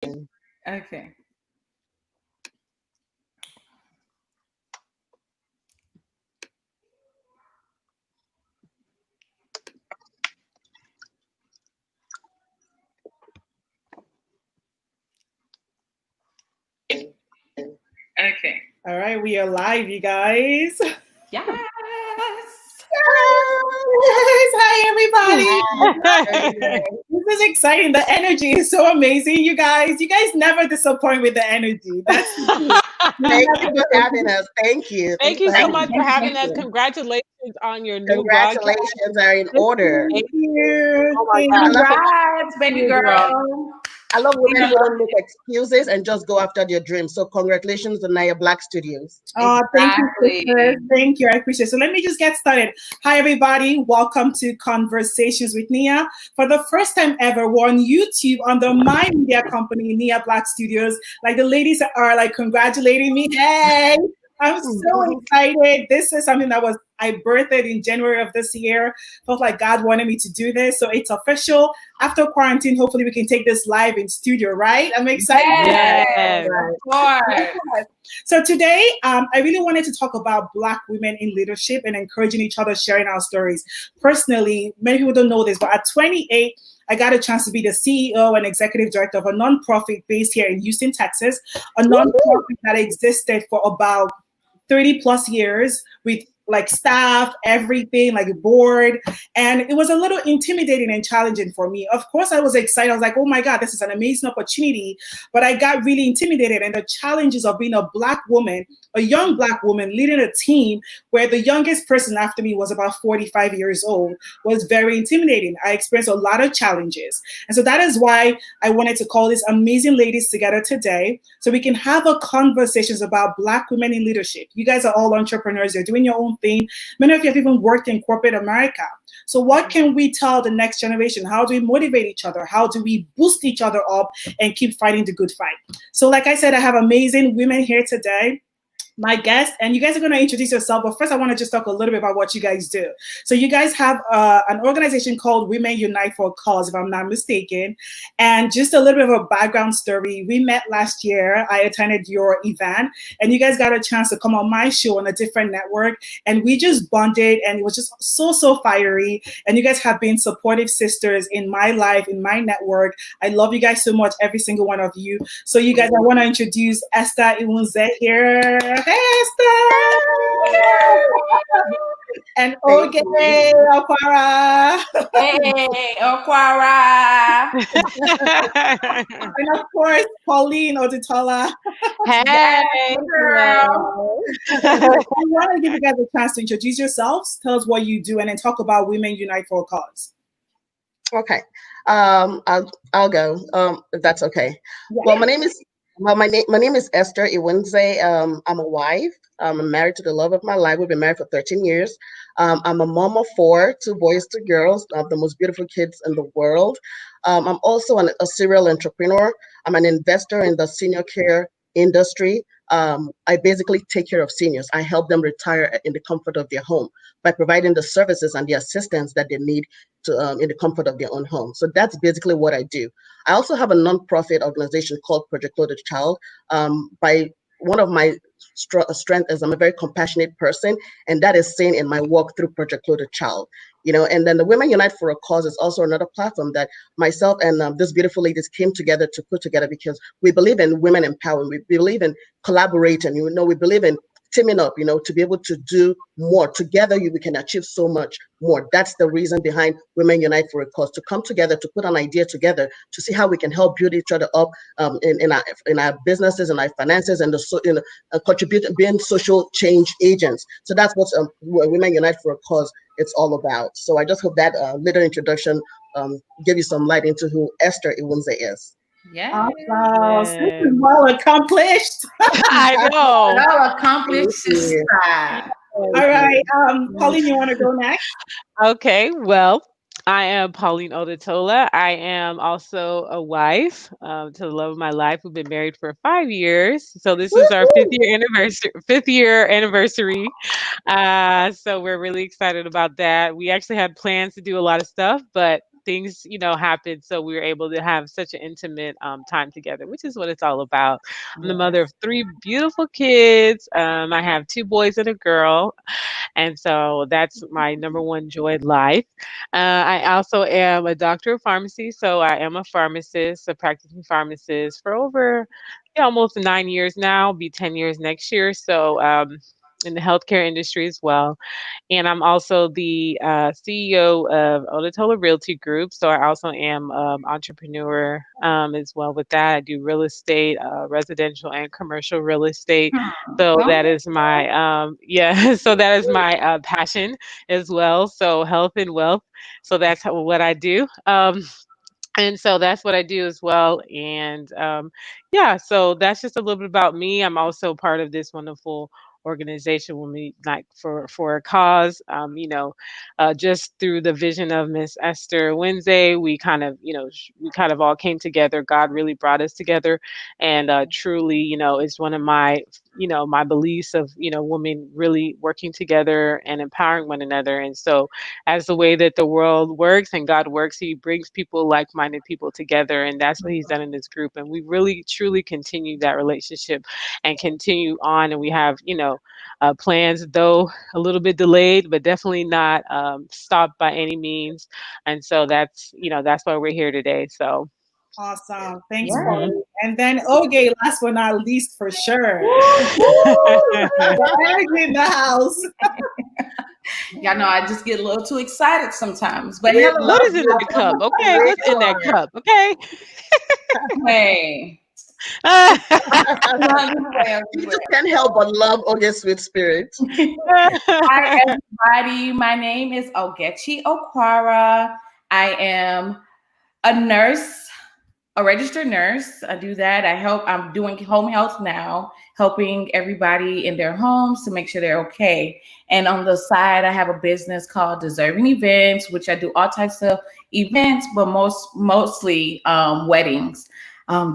Okay. Okay. All right, we are live, you guys. Yes. Yes. Hi, everybody. This is exciting. The energy is so amazing, you guys. You guys never disappoint with the energy. That's Thank you for having us. Thank you. Thank you so much for having us. Congratulations on your new broadcast. Congratulations are in order. Thank you. Oh my Thank God. you. Congrats, baby girl. I love women who don't make excuses and just go after their dreams. So congratulations to Naya Black Studios. Oh, thank you, Exactly. sisters. Thank you. I appreciate it. So let me just get started. Hi, everybody. Welcome to Conversations with Nia. For the first time ever, we're on YouTube under my media company, Nia Black Studios. Like the ladies are like congratulating me. Hey, I'm so excited. This is something that I birthed in January of this year. Felt like God wanted me to do this. So it's official. After quarantine, hopefully we can take this live in studio, right? I'm excited. Yes, of course. So today, I really wanted to talk about Black women in leadership and encouraging each other, sharing our stories. Personally, many people don't know this, but at 28, I got a chance to be the CEO and executive director of a nonprofit based here in Houston, Texas, a nonprofit that existed for about 30 plus years with like staff, everything, like board. And it was a little intimidating and challenging for me. Of course, I was excited. I was like, oh my God, this is an amazing opportunity. But I got really intimidated. And the challenges of being a Black woman, a young Black woman leading a team where the youngest person after me was about 45 years old was very intimidating. I experienced a lot of challenges. And so that is why I wanted to call these amazing ladies together today so we can have a conversations about Black women in leadership. You guys are all entrepreneurs. You're doing your own thing. Many of you have even worked in corporate America. So what can we tell the next generation? How do we motivate each other? How do we boost each other up and keep fighting the good fight? So like I said, I have amazing women here today. My guest, and you guys are going to introduce yourself, but first I want to just talk a little bit about what you guys do. So you guys have an organization called Women Unite for a Cause, if I'm not mistaken. And just a little bit of a background story. We met last year. I attended your event, and you guys got a chance to come on my show on a different network, and we just bonded, and it was just so fiery. And you guys have been supportive sisters in my life, in my network. I love you guys so much, every single one of you. So you guys, I want to introduce Esther Iwunze here. Hey, Esther! And Oge Okwara. Hey, Okwara. And of course, Pauline Oditola. Hey, girl. I want to give you guys a chance to introduce yourselves, tell us what you do, and then talk about Women Unite for a Cause. Okay. I'll go. If that's okay. Yeah. Well, my name is Esther Iwunze. I'm a wife. I'm married to the love of my life. We've been married for 13 years. I'm a mom of 4, 2 boys, 2 girls, the most beautiful kids in the world. I'm also a serial entrepreneur. I'm an investor in the senior care industry. I basically take care of seniors. I help them retire in the comfort of their home by providing the services and the assistance that they need to in the comfort of their own home. So that's basically what I do. I also have a nonprofit organization called Project Loaded Child. By one of my strength is I'm a very compassionate person, and that is seen in my work through Project Loaded Child. And then the Women Unite for a Cause is also another platform that myself and these beautiful ladies came together to put together because we believe in women empowerment. We believe in collaborating. We believe in teaming up, to be able to do more. Together, we can achieve so much more. That's the reason behind Women Unite for a Cause, to come together, to put an idea together, to see how we can help build each other up in our businesses and our finances, and contribute, being social change agents. So that's what Women Unite for a Cause it's all about. So I just hope that little introduction give you some light into who Esther Iwunze is. Yeah. Awesome. This is well accomplished. I know. Well accomplished, sister. All right. Pauline, you want to go next? Okay, well, I am Pauline Oditola. I am also a wife to the love of my life. We've been married for 5 years, so this is our 5th year anniversary. So we're really excited about that. We actually had plans to do a lot of stuff, but things, happened. So we were able to have such an intimate time together, which is what it's all about. I'm the mother of three beautiful kids. I have two boys and a girl. And so that's my number one joy in life. I also am a doctor of pharmacy. So I am a pharmacist, a practicing pharmacist for over almost 9 years now, be 10 years next year. So in the healthcare industry as well. And I'm also the CEO of Ototola Realty Group. So I also am entrepreneur as well with that. I do real estate, residential and commercial real estate. So that is my so that is my passion as well. So health and wealth. So that's what I do. And so that's what I do as well. And so that's just a little bit about me. I'm also part of this wonderful organization when we like for a cause. Just through the vision of Miss Esther Wednesday, we kind of we kind of all came together. God really brought us together, and truly, it's one of my my beliefs of women really working together and empowering one another. And so as the way that the world works and God works, he brings people, like-minded people together. And that's what he's done in this group. And we really, truly continue that relationship and continue on. And we have, plans, though a little bit delayed, but definitely not stopped by any means. And so that's why we're here today. So. Awesome. Thanks, Yeah. Pauline. And then, okay, last but not least, for sure. Energy in the house. Y'all know I just get a little too excited sometimes. But We hello. What is in that cup? Okay, what's in that cup? Okay. Hey. You just can't help but love Oge's sweet spirit. Hi, everybody. My name is Ogechi Okwara. I am a nurse, a registered nurse. I do that. I'm doing home health now, helping everybody in their homes to make sure they're okay. And on the side, I have a business called Deserving Events, which I do all types of events, but mostly weddings.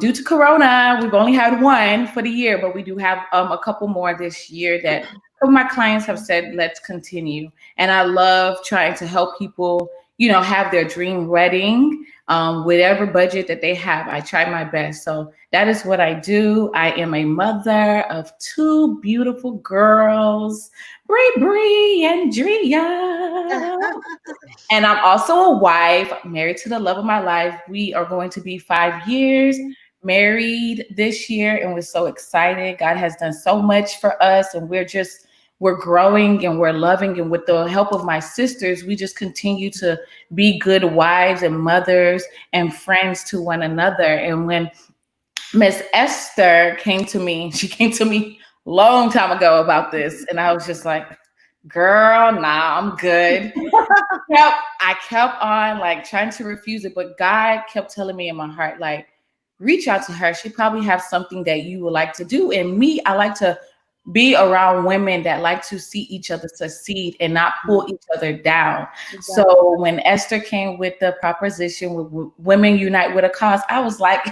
Due to Corona, we've only had one for the year, but we do have a couple more this year that some of my clients have said, let's continue. And I love trying to help people, have their dream wedding, whatever budget that they have. I try my best. So that is what I do. I am a mother of two beautiful girls, Bree and Drea. And I'm also a wife, married to the love of my life. We are going to be 5 years married this year, and we're so excited. God has done so much for us, and we're growing and we're loving. And with the help of my sisters, we just continue to be good wives and mothers and friends to one another. And when Miss Esther came to me, she came to me a long time ago about this, and I was just like, girl, nah, I'm good. I kept on trying to refuse it, but God kept telling me in my heart, reach out to her. She probably have something that you would like to do. And me, I like to be around women that like to see each other succeed and not pull each other down. Exactly. So when Esther came with the proposition with Women Unite with a Cause, I was like,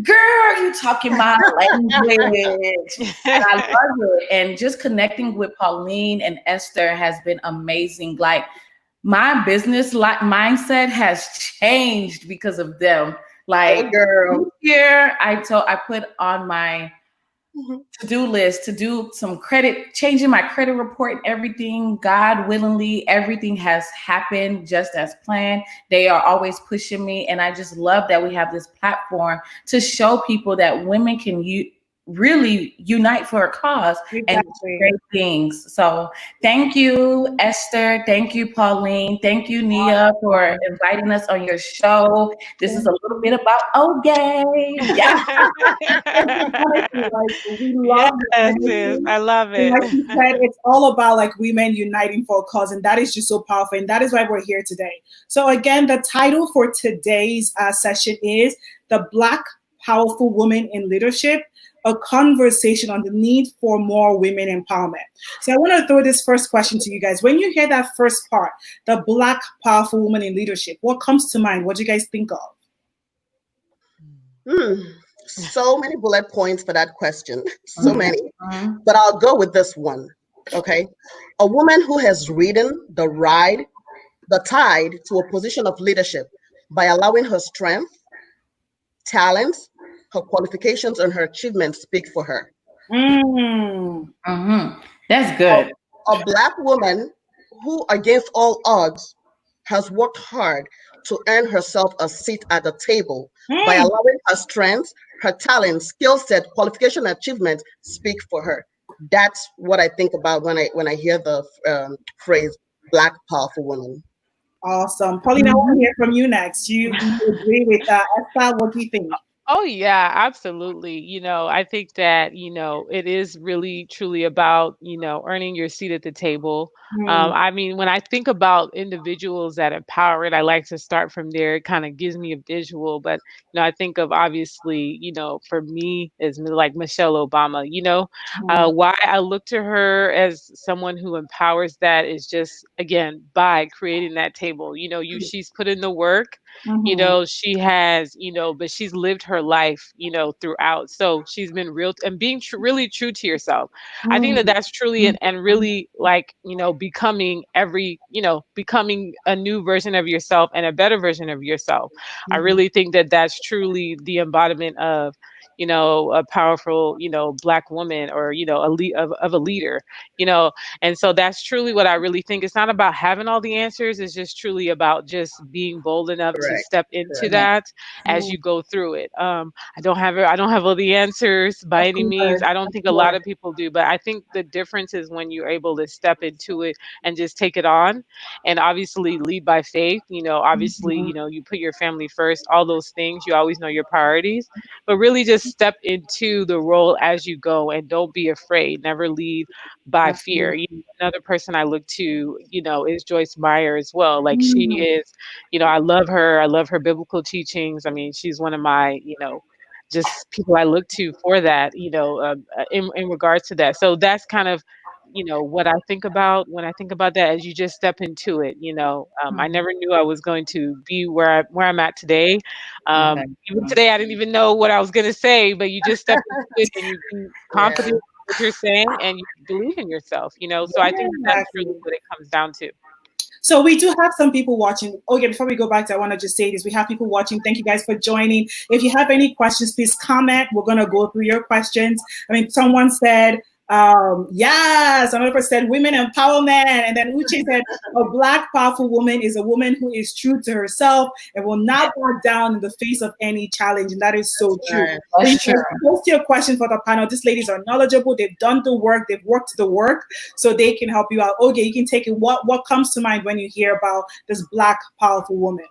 girl, you talking my language. And I love it. And just connecting with Pauline and Esther has been amazing. My business mindset has changed because of them. Girl. Here I put on my to-do list to do some changing my credit report and everything. God willingly, everything has happened just as planned. They are always pushing me. And I just love that we have this platform to show people that women can really unite for a cause and do great things. So thank you, Esther. Thank you, Pauline. Thank you, Nia, for inviting us on your show. This is a little bit about Oge. Yeah. We love it. I love it. Like you said, it's all about women uniting for a cause, and that is just so powerful. And that is why we're here today. So again, the title for today's session is The Black Powerful Woman in Leadership, a conversation on the need for more women empowerment. So I want to throw this first question to you guys. When you hear that first part, the Black Powerful Woman in Leadership, what comes to mind? What do you guys think of? So many bullet points for that question. So many. But I'll go with this one. Okay. A woman who has ridden the tide to a position of leadership by allowing her strength, talents, her qualifications, and her achievements speak for her. Mm. That's A, good. a Black woman who, against all odds, has worked hard to earn herself a seat at the table by Mm. allowing her strengths, her talents, skill set, qualification, achievement speak for her. That's what I think about when I hear the phrase "Black powerful woman." Awesome. Pauline, I want to Mhm. hear from you next. You agree with Esther? What do you think? Oh yeah, absolutely. I think that, it is really truly about, earning your seat at the table. Mm. I mean, when I think about individuals that empower it, I like to start from there. It kind of gives me a visual, but I think of obviously, for me is like Michelle Obama. Mm. Why I look to her as someone who empowers that is just again by creating that table. She's put in the work, Mhm. she has, but she's lived her life, throughout. So she's been real and being really true to yourself. I think that Mm. that's truly and really like, becoming becoming a new version of yourself and a better version of yourself. I Mhm. really think that that's truly the embodiment of, a powerful, Black woman or, of a leader, you know, and so that's truly what I really think. It's not about having all the answers. It's just truly about just being bold enough to Correct. step into Correct. Yeah. that as Mm. you go through it. I don't have all the answers by Of any means. course. I don't Of think a lot course. of people do, but I think the difference is when you're able to step into it and just take it on and obviously lead by faith. Obviously, Mhm. you put your family first, all those things, you always know your priorities, but really just step into the role as you go and don't be afraid. Never lead by fear. Absolutely. Another person I look to, is Joyce Meyer as well. Like she Mm. is, I love her. I love her biblical teachings. I mean, she's one of my, just people I look to for that, in regards to that. So that's kind of, what I think about when I think about that as you just step into it. I Mhm. never knew I was going to be where I'm at today. Exactly. Even today, I didn't even know what I was going to say, but you just step into it and you be Yeah. confident in what you're saying and you believe in yourself. So I think that that's really Exactly. what it comes down to. So we do have some people watching. Okay, before we go back to, I want to just say this. We have people watching. Thank you guys for joining. If you have any questions, please comment. We're going to go through your questions. I mean, someone said, yes, another person said women empowerment. And then Uche said, a Black powerful woman is a woman who is true to herself and will not back down in the face of any challenge. And that is so true. Right. So you That's true. can post your question for the panel. These ladies are knowledgeable. They've done the work. They've worked the work, so they can help you out. Okay, you can take it. What comes to mind when you hear about this Black powerful woman?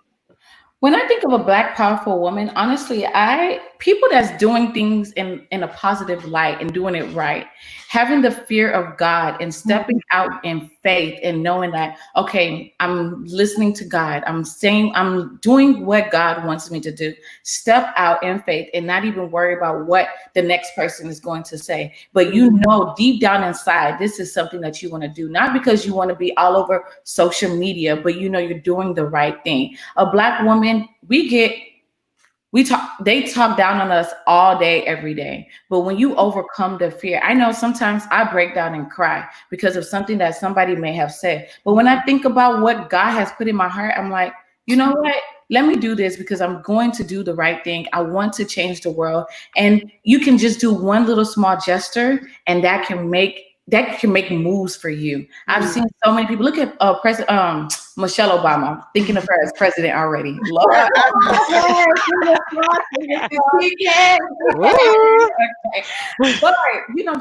When I think of a Black powerful woman, honestly, I people that's doing things in a positive light and doing it right, having the fear of God and stepping out in faith and knowing that, okay, I'm listening to God, I'm saying I'm doing what God wants me to do. Step out in faith and not even worry about what the next person is going to say. But you know deep down inside, this is something that you want to do, not because you want to be all over social media, but you know you're doing the right thing. A Black woman, they talk down on us all day, every day. But when you overcome the fear, I know sometimes I break down and cry because of something that somebody may have said. But when I think about what God has put in my heart, I'm like, you know what? Let me do this because I'm going to do the right thing. I want to change the world. And you can just do one little small gesture and that can make moves for you. I've seen so many people. Look at Michelle Obama, thinking of her as president already. Lord, yes, Ooh. okay. But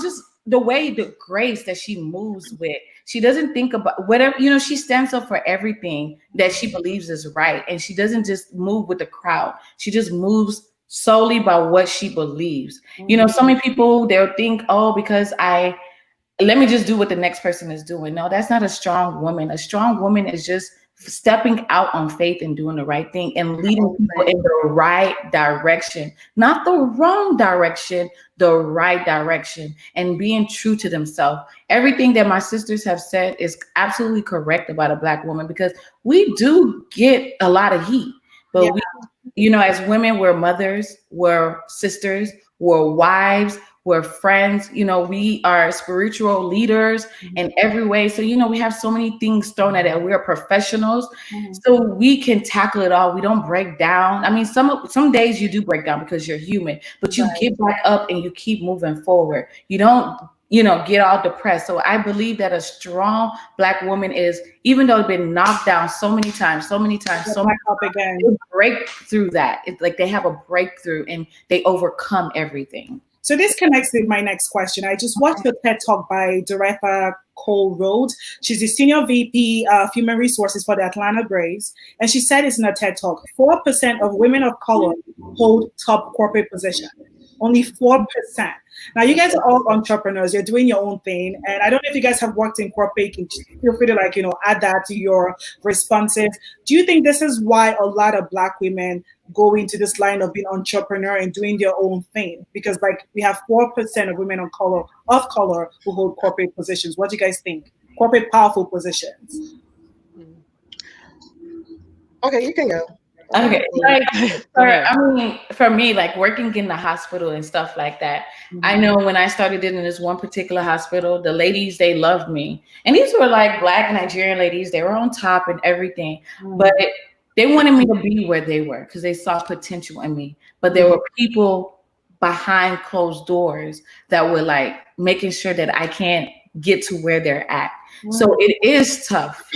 just the way, the grace that she moves with, she doesn't think about whatever, she stands up for everything that she believes is right. And she doesn't just move with the crowd. She just moves solely by what she believes. So many people, they'll think, oh, because let me just do what the next person is doing. No, that's not a strong woman. A strong woman is just stepping out on faith and doing the right thing and leading people in the right direction, not the wrong direction, the right direction, and being true to themselves. Everything that my sisters have said is absolutely correct about a Black woman because we do get a lot of heat, but Yeah. as women, we're mothers, we're sisters, we're wives, we're friends, we are spiritual leaders in every way. So, we have so many things thrown at it. We're professionals. So we can tackle it all. We don't break down. I mean, some days you do break down because you're human, but you Right. get back up and you keep moving forward. You don't, get all depressed. So I believe that a strong Black woman is, even though they've been knocked down so many times, Get so many back up again. they break through that. It's like they have a breakthrough and they overcome everything. So this connects with my next question. I just watched a TED Talk by Director Cole Rhodes. She's the Senior VP of Human Resources for the Atlanta Braves. And she said it's in a TED Talk, 4% of women of color hold top corporate positions. Only 4%. Now, you guys are all entrepreneurs. You're doing your own thing. And I don't know if you guys have worked in corporate. You can feel free to add that to your responses. Do you think this is why a lot of Black women go into this line of being entrepreneur and doing their own thing? Because we have 4% of women of color who hold corporate positions. What do you guys think? Corporate powerful positions. Okay, you can go. Okay, Go ahead. for me, like working in the hospital and stuff like that, I know when I started in this one particular hospital, the ladies, they loved me. And these were like Black Nigerian ladies. They were on top and everything. But they wanted me to be where they were because they saw potential in me. But there were people behind closed doors that were like making sure that I can't get to where they're at. So it is tough.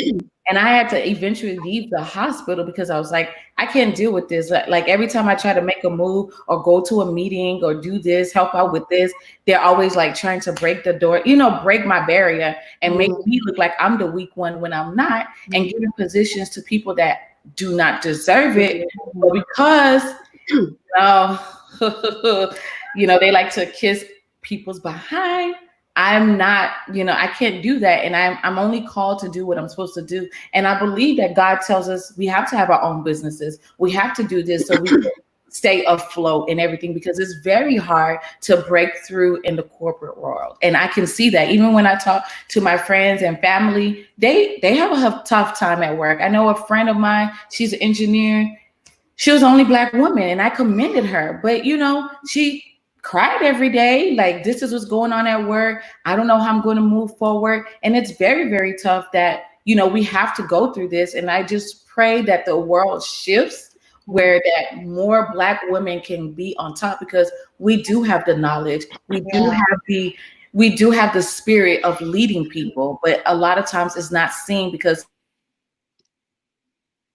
And I had to eventually leave the hospital because I was like, I can't deal with this. Like every time I try to make a move or go to a meeting or do this, help out with this, they're always like trying to break the door, break my barrier and make me look like I'm the weak one when I'm not, and giving positions to people that do not deserve it. But because, they like to kiss people's behind. I'm not, I can't do that. And I'm only called to do what I'm supposed to do. And I believe that God tells us we have to have our own businesses. We have to do this so we can stay afloat and everything, because it's very hard to break through in the corporate world. And I can see that even when I talk to my friends and family, they have a tough time at work. I know a friend of mine, she's an engineer. She was the only Black woman and I commended her. But, she cried every day. Like, this is what's going on at work. I don't know how I'm going to move forward. And it's very, very tough that, we have to go through this. And I just pray that the world shifts where that more Black women can be on top, because we do have the knowledge. We do have the spirit of leading people, but a lot of times it's not seen because.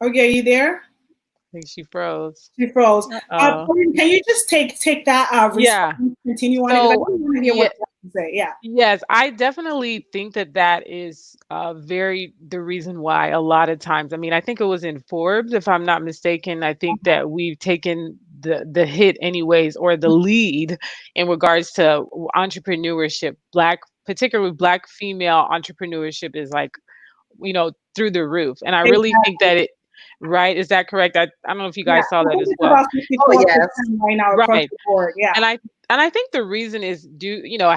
Okay, you there? I think she froze. She froze. Oh, Can you just take that yeah. response, continue on it? Because I So, really want to hear what you have to say. Yeah. yes, I definitely think that that is very the reason why a lot of times. I mean, I think it was in Forbes, if I'm not mistaken. I think that we've taken the hit anyways, or the lead in regards to entrepreneurship. Particularly Black female entrepreneurship is like, through the roof. And I really think that it, right? Is that correct? I don't know if you Yeah, guys saw I that think as it's well. about Oh 54% yes. right now across Right. the board. Yeah. And I think the reason is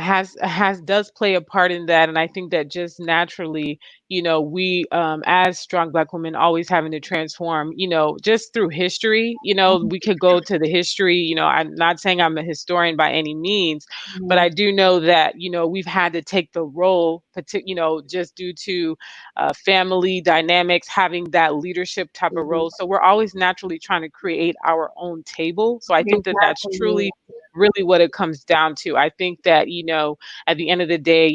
has does play a part in that. And I think that just naturally, we as strong Black women always having to transform, just through history. We could go to the history. I'm not saying I'm a historian by any means, but I do know that, we've had to take the role, just due to family dynamics, having that leadership type of role. So we're always naturally trying to create our own table. So I think that that's Exactly. truly really what it comes down to. I think that, at the end of the day,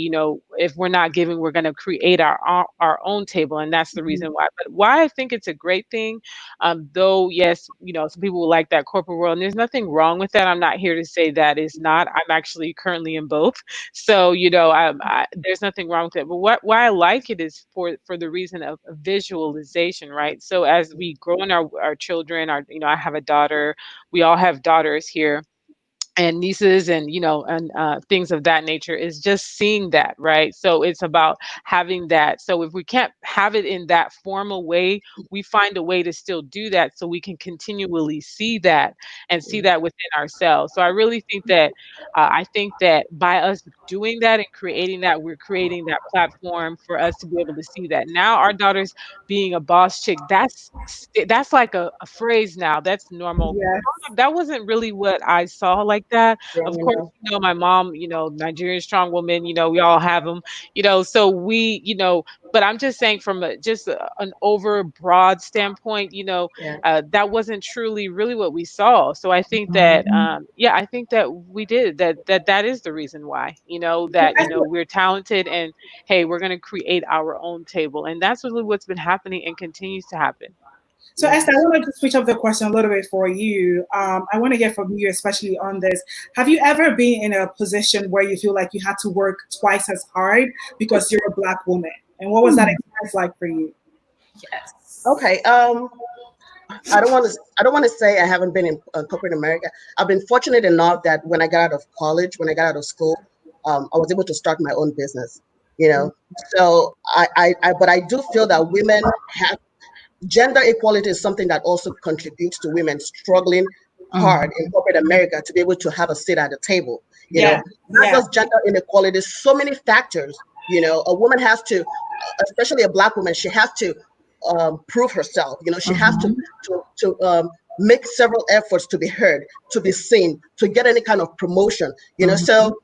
if we're not giving, we're going to create our own table. And that's the reason why. But why I think it's a great thing, though, yes, some people will like that corporate world, and there's nothing wrong with that. I'm not here to say that it's not. I'm actually currently in both. So, there's nothing wrong with it. But why I like it is for the reason of visualization, right? So as we grow in our children, I have a daughter, we all have daughters here, and nieces, and things of that nature, is just seeing that, right? So it's about having that. So if we can't have it in that formal way, we find a way to still do that, so we can continually see that and see that within ourselves. So I really think that I think that by us doing that and creating that, we're creating that platform for us to be able to see that. Now our daughters being a boss chick, that's like a phrase now, that's normal. Yes. That wasn't really what I saw like like that. Yeah, Of you course, know. my mom, Nigerian strong woman, we all have them, so we, but I'm just saying from an over broad standpoint, Yeah. that wasn't truly really what we saw. So I think that, Mhm. yeah, I think that we did that is the reason why, So that, we're talented and hey, we're going to create our own table. And that's really what's been happening and continues to happen. So Esther, I Yes. want to just switch up the question a little bit for you. I want to get from you, especially on this. Have you ever been in a position where you feel like you had to work twice as hard because you're a Black woman? And what was that experience like for you? Yes. Okay. I don't want to say I haven't been in corporate America. I've been fortunate enough that when I got out of college, when I got out of school, I was able to start my own business. You know, so but I do feel that women have gender equality is something that also contributes to women struggling hard in Mhm. corporate America to be able to have a seat at the table. You know, Yeah, not yeah. just gender inequality, so many factors. You know, a woman has to, especially a Black woman, she has to prove herself. You know, she has Mhm. to make several efforts to be heard, to be seen, to get any kind of promotion. You know, Mhm. so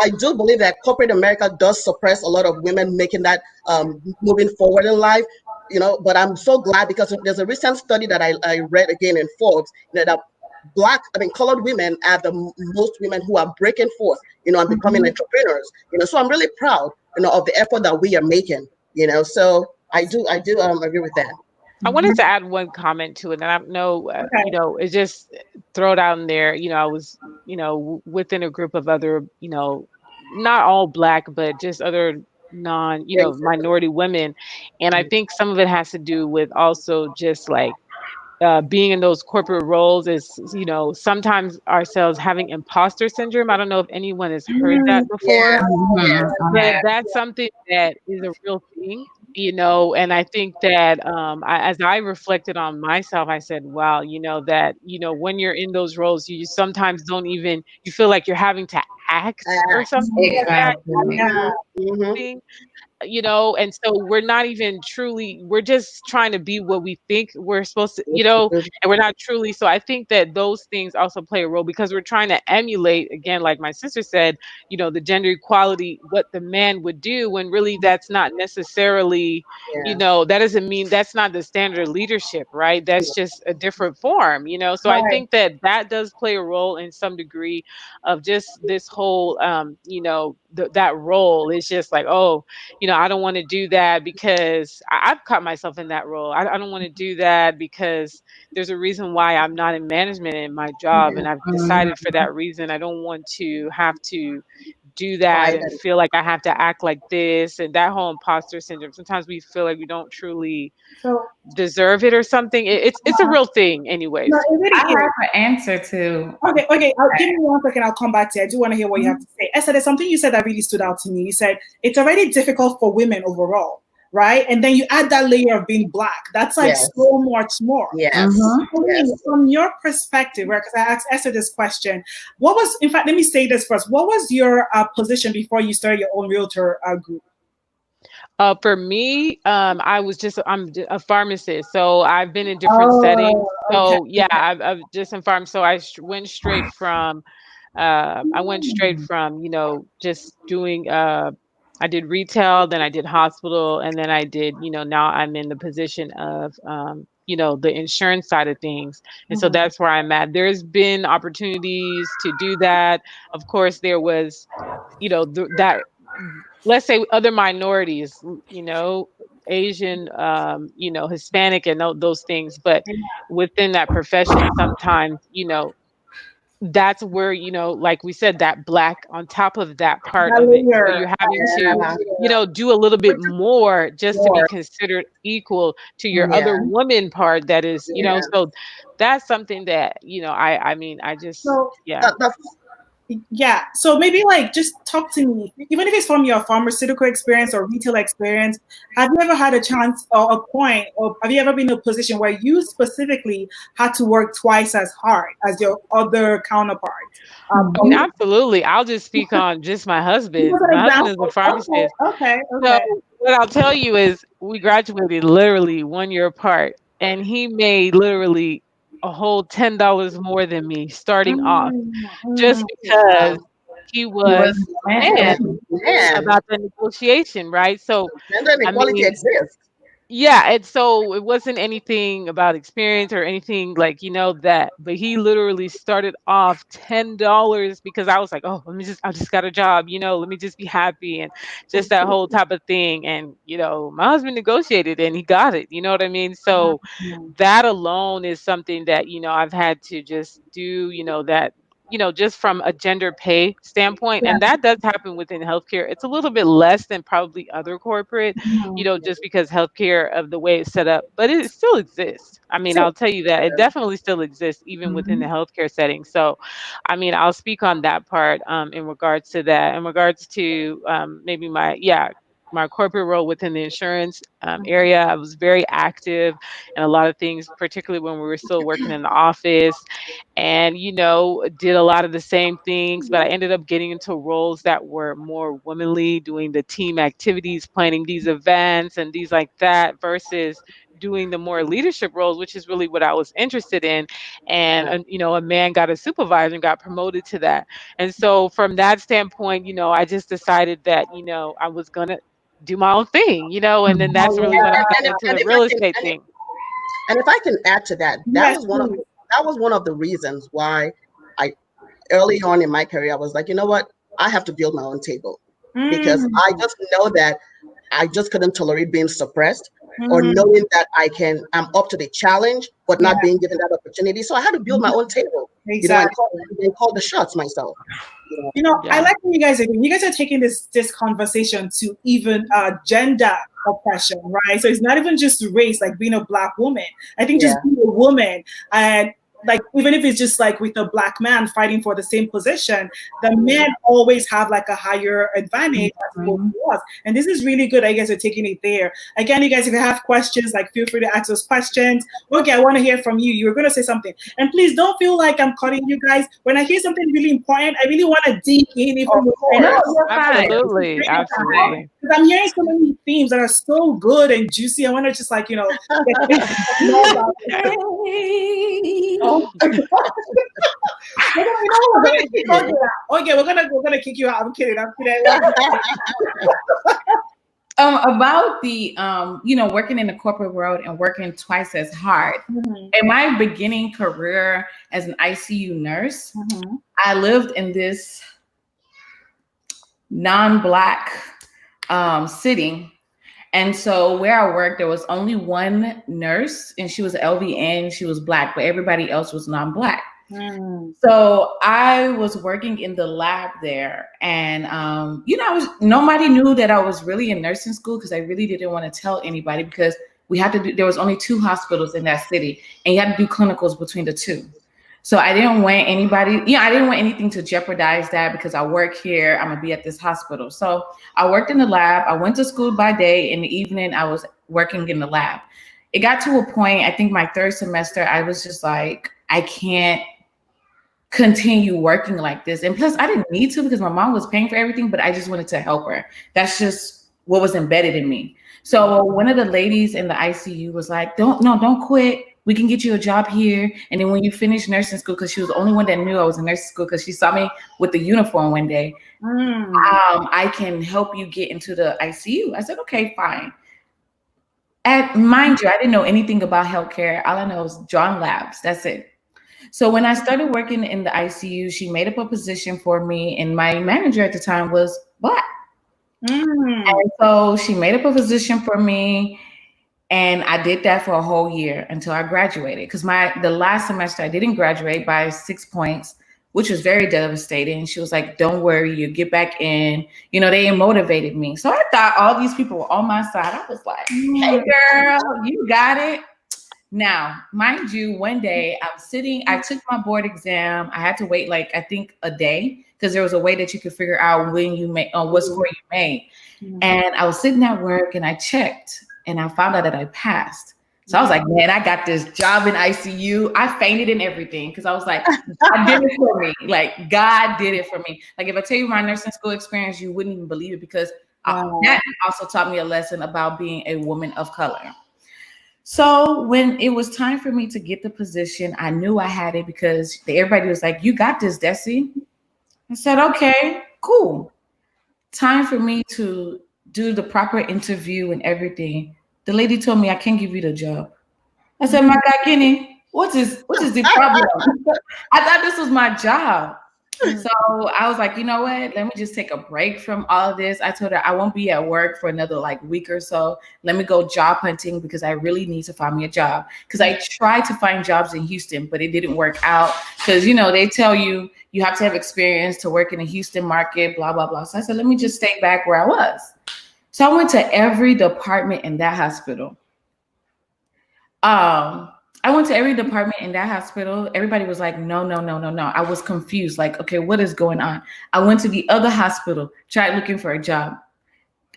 I do believe that corporate America does suppress a lot of women making that moving forward in life. You know, but I'm so glad because there's a recent study that I read again in Forbes, that colored women are the most women who are breaking forth, and becoming Mhm. entrepreneurs. So I'm really proud, of the effort that we are making. So I do agree with that. I wanted to add one comment to it, and I know, Okay. it's just throw it out in there. I was, within a group of other, not all black, but just other non, Yeah, minority women, and I think some of it has to do with also just like being in those corporate roles is, sometimes ourselves having imposter syndrome. I don't know if anyone has heard that yeah, before, Mhm. yes, I but have. that's something that is a real thing, and I think that as I reflected on myself, I said, wow, that, when you're in those roles, you sometimes don't even, you feel like you're having to act or act. something like that. Exactly. Yeah. Mm-hmm. Thing, and so we're not even truly, we're just trying to be what we think we're supposed to, and we're not truly. So I think that those things also play a role because we're trying to emulate, again, like my sister said, the gender equality, what the man would do, when really that's not necessarily, Yeah. that doesn't mean that's not the standard of leadership, right? That's just a different form, so I Right. think that that does play a role in some degree of just this whole, that role is just like, oh, I don't want to do that because I've caught myself in that role. I don't want to do that because there's a reason why I'm not in management in my job. And I've Mhm. decided for that reason, I don't want to have to do that Fight and and feel like I have to act like this and that whole imposter syndrome. Sometimes we feel like we don't truly So deserve it or something. It's a real thing, no, anyways. it really I is. have an answer to Okay, okay. Give me 1 second. I'll come back to you. I do want to hear what you have Mhm. to say. Esther, there's something you said that really stood out to me. You said it's already difficult for women overall, right? And then you add that layer of being Black. That's like yes, so much more. yes, Mhm. Pauline, yes. from your perspective, right? Because I asked Esther this question. What was, in fact, let me say this first. What was your position before you started your own realtor group? For me, I'm a pharmacist, so I've been in different settings. Oh, okay. So yeah, I've just in pharm. So went straight from, I went straight from, just doing, I did retail, then I did hospital, and then I did, now I'm in the position of, the insurance side of things. And so Mhm. that's where I'm at. There's been opportunities to do that. Of course, there was, that, let's say other minorities, Asian, Hispanic and those things. But within that profession, sometimes, that's where, like we said, that Black on top of that part That of it. So layer, you're having that to, Yeah, extra layer. do a little bit more just to be more. considered equal to your other Yeah, Mhm. woman part that is, yeah. so that's something that, I mean, I just, So yeah. That's yeah. So maybe like just talk to me, even if it's from your pharmaceutical experience or retail experience. Have you ever had a chance or a point, or have you ever been in a position where you specifically had to work twice as hard as your other counterparts? I mean, Mhm. absolutely. I'll just speak on just my Give us husband. an My husband is a example. Okay, pharmacist. okay, So okay. what I'll tell you is we graduated literally 1 year apart, and he made literally a whole $10 more than me starting off, Mm. just because Wow. he He was was a a man. man Man, about the negotiation, right? So, gender I inequality mean, exists. yeah, and so it wasn't anything about experience or anything like, that, but he literally started off $10 because I was like, "Oh, I just got a job, let me just be happy," and just that whole type of thing. And, my husband negotiated and he got it, you know what I mean? So that alone is something that, I've had to just do, that, just from a gender pay standpoint. And that does happen within healthcare. It's a little bit less than probably other corporate, just because healthcare of the way it's set up, but it still exists. I mean, I'll tell you that it definitely still exists even within the healthcare setting. So, I mean, I'll speak on that part in regards to that. In regards to maybe my corporate role within the insurance area, I was very active in a lot of things, particularly when we were still working in the office, and did a lot of the same things. But I ended up getting into roles that were more womanly, doing the team activities, planning these events and these like that, versus doing the more leadership roles, which is really what I was interested in. And a man got a supervisor and got promoted to that. And so from that standpoint, I just decided that I was gonna do my own thing, and then that's really when I got into And the if I real can, estate thing. and if I can add to that, Yes, please. that was one of the reasons why I early on in my career I was like, you know what, I have to build my own table, because Mm. I just know that I just couldn't tolerate being suppressed, or Mm. knowing that I'm up to the challenge, but Yeah, not being given that opportunity. So I had to build my own table, exactly. and call the shots myself. You know. I Yeah. like when you guys are doing. You guys are taking this conversation to even gender oppression, right? So it's not even just race, like being a black woman. I think just Yeah. being a woman, and like even if it's just like with a black man fighting for the same position, the men always have like a higher advantage as opposed to us. And this is really good. I guess are taking it there. Again, you guys, if you have questions, like feel free to ask us questions. Okay, I want to hear from you. You were going to say something, and please don't feel like I'm cutting you guys. When I hear something really important, I really want to dig in even Of more. No, course. you're fine. Absolutely. Absolutely. Because I'm hearing so many themes that are so good and juicy. I want to just like, get more about it. Oh my God. We're gonna kick you out. Okay, we're gonna kick you out. I'm kidding. About the working in the corporate world and working twice as hard. In my beginning career as an ICU nurse, I lived in this non-black city. And so where I worked, there was only one nurse, and she was LVN. She was black, but everybody else was non-black. So I was working in the lab there, and nobody knew that I was really in nursing school, because I really didn't want to tell anybody, because we had to do. There was only 2 hospitals in that city, and you had to do clinicals between the 2. So I didn't want anybody, I didn't want anything to jeopardize that, because I work here, I'm gonna be at this hospital. So I worked in the lab. I went to school by day. In the evening, I was working in the lab. It got to a point, I think my 3rd semester, I was just like, I can't continue working like this. And plus, I didn't need to, because my mom was paying for everything, but I just wanted to help her. That's just what was embedded in me. So one of the ladies in the ICU was like, don't quit. We can get you a job here. And then when you finish nursing school, because she was the only one that knew I was in nursing school, because she saw me with the uniform one day, I can help you get into the ICU. I said, okay, fine. Mind you, I didn't know anything about healthcare. All I know is drawing labs. That's it. So when I started working in the ICU, she made up a position for me, and my manager at the time was black. And so she made up a position for me, and I did that for a whole year until I graduated. Because the last semester I didn't graduate by 6 points, which was very devastating. She was like, "Don't worry, you get back in." They motivated me. So I thought all these people were on my side. I was like, "Hey, girl, you got it." Now, mind you, one day I took my board exam. I had to wait I think a day, because there was a way that you could figure out when you made, what score you made. And I was sitting at work and I checked and I found out that I passed. So I was like, man, I got this job in ICU. I fainted and everything, because I was like, God did it for me. Like, God did it for me. Like, if I tell you my nursing school experience, you wouldn't even believe it, because that also taught me a lesson about being a woman of color. So when it was time for me to get the position, I knew I had it because everybody was like, "You got this, Desi." I said, "Okay, cool." Time for me to do the proper interview and everything. The lady told me I can't give you the job. I said, "My God, Kenny, what is the problem?" I thought this was my job. So I was like, you know what? Let me just take a break from all of this. I told her I won't be at work for another like week or so. Let me go job hunting because I really need to find me a job. Because I tried to find jobs in Houston, but it didn't work out. Because they tell you you have to have experience to work in the Houston market, blah blah blah. So I said, let me just stay back where I was. So I went to every department in that hospital. Um, I went to every department in that hospital. Everybody was like, no, no, no, no, no. I was confused. Like, okay, what is going on? I went to the other hospital, tried looking for a job.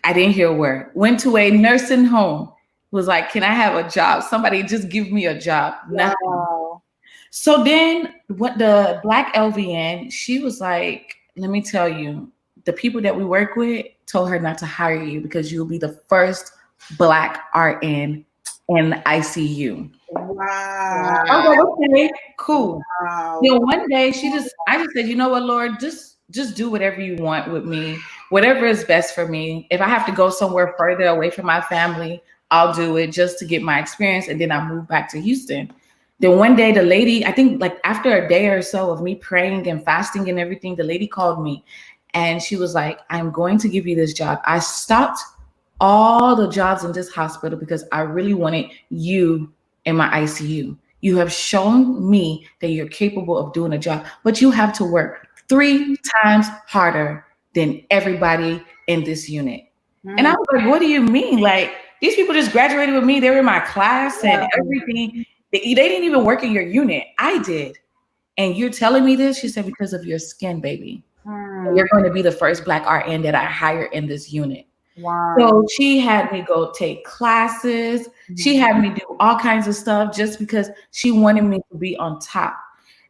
I didn't hear a word. Went to a nursing home, was like, can I have a job? Somebody just give me a job. Nothing. Wow. So then what the black LVN, she was like, let me tell you, the people that we work with told her not to hire you because you'll be the first black RN in the ICU. Wow. I Wow. was like, okay, cool. Wow. One day I just said, you know what, Lord, just do whatever you want with me, whatever is best for me. If I have to go somewhere further away from my family, I'll do it just to get my experience, and then I move back to Houston. Then one day, the lady, I think like after a day or so of me praying and fasting and everything, the lady called me, and she was like, I'm going to give you this job. I stopped all the jobs in this hospital because I really wanted you in my ICU. You have shown me that you're capable of doing a job, but you have to work 3 times harder than everybody in this unit. And I Mm. was like, what do you mean? Like, these people just graduated with me. They were in my class and everything. They didn't even work in your unit. I did. And you're telling me this? She said, because of your skin, baby. Mm. You're going to be the first Black RN that I hire in this unit. Wow. So she had me go take classes. She had me do all kinds of stuff just because she wanted me to be on top.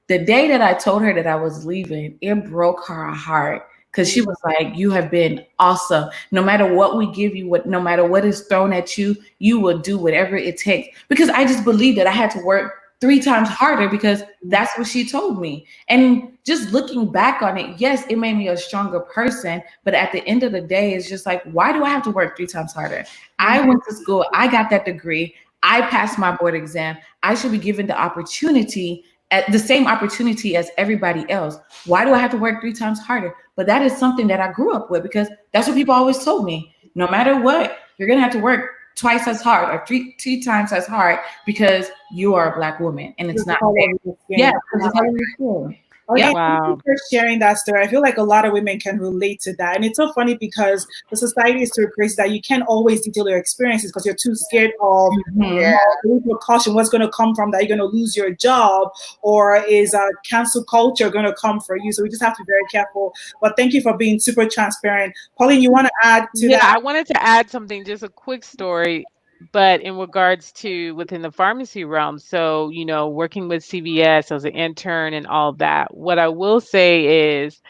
The day that I told her that I was leaving, it broke her heart because she was like, you have been awesome. No matter what we give you, no matter what is thrown at you, you will do whatever it takes. Because I just believed that I had to work 3 times harder because that's what she told me. And just looking back on it, yes, it made me a stronger person. But at the end of the day, it's just like, why do I have to work 3 times harder? I went to school, I got that degree, I passed my board exam. I should be given the opportunity, at the same opportunity as everybody else. Why do I have to work 3 times harder? But that is something that I grew up with because that's what people always told me. No matter what, you're gonna have to work twice as hard or three times as hard because you are a Black woman and it's Just the not color fair. of your Yeah, skin. because the color of your skin. Okay, Yep. thank you Wow. for sharing that story. I feel like a lot of women can relate to that. And it's so funny because the society is so crazy that you can't always detail your experiences because you're too scared of Mhm. Yeah. the caution, what's going to come from that. You're going to lose your job, or is cancel culture going to come for you? So we just have to be very careful. But thank you for being super transparent. Pauline, you want to add to Yeah, that? I wanted to add something, just a quick story, but in regards to within the pharmacy realm. So, working with CVS as an intern and all that. What I will say is,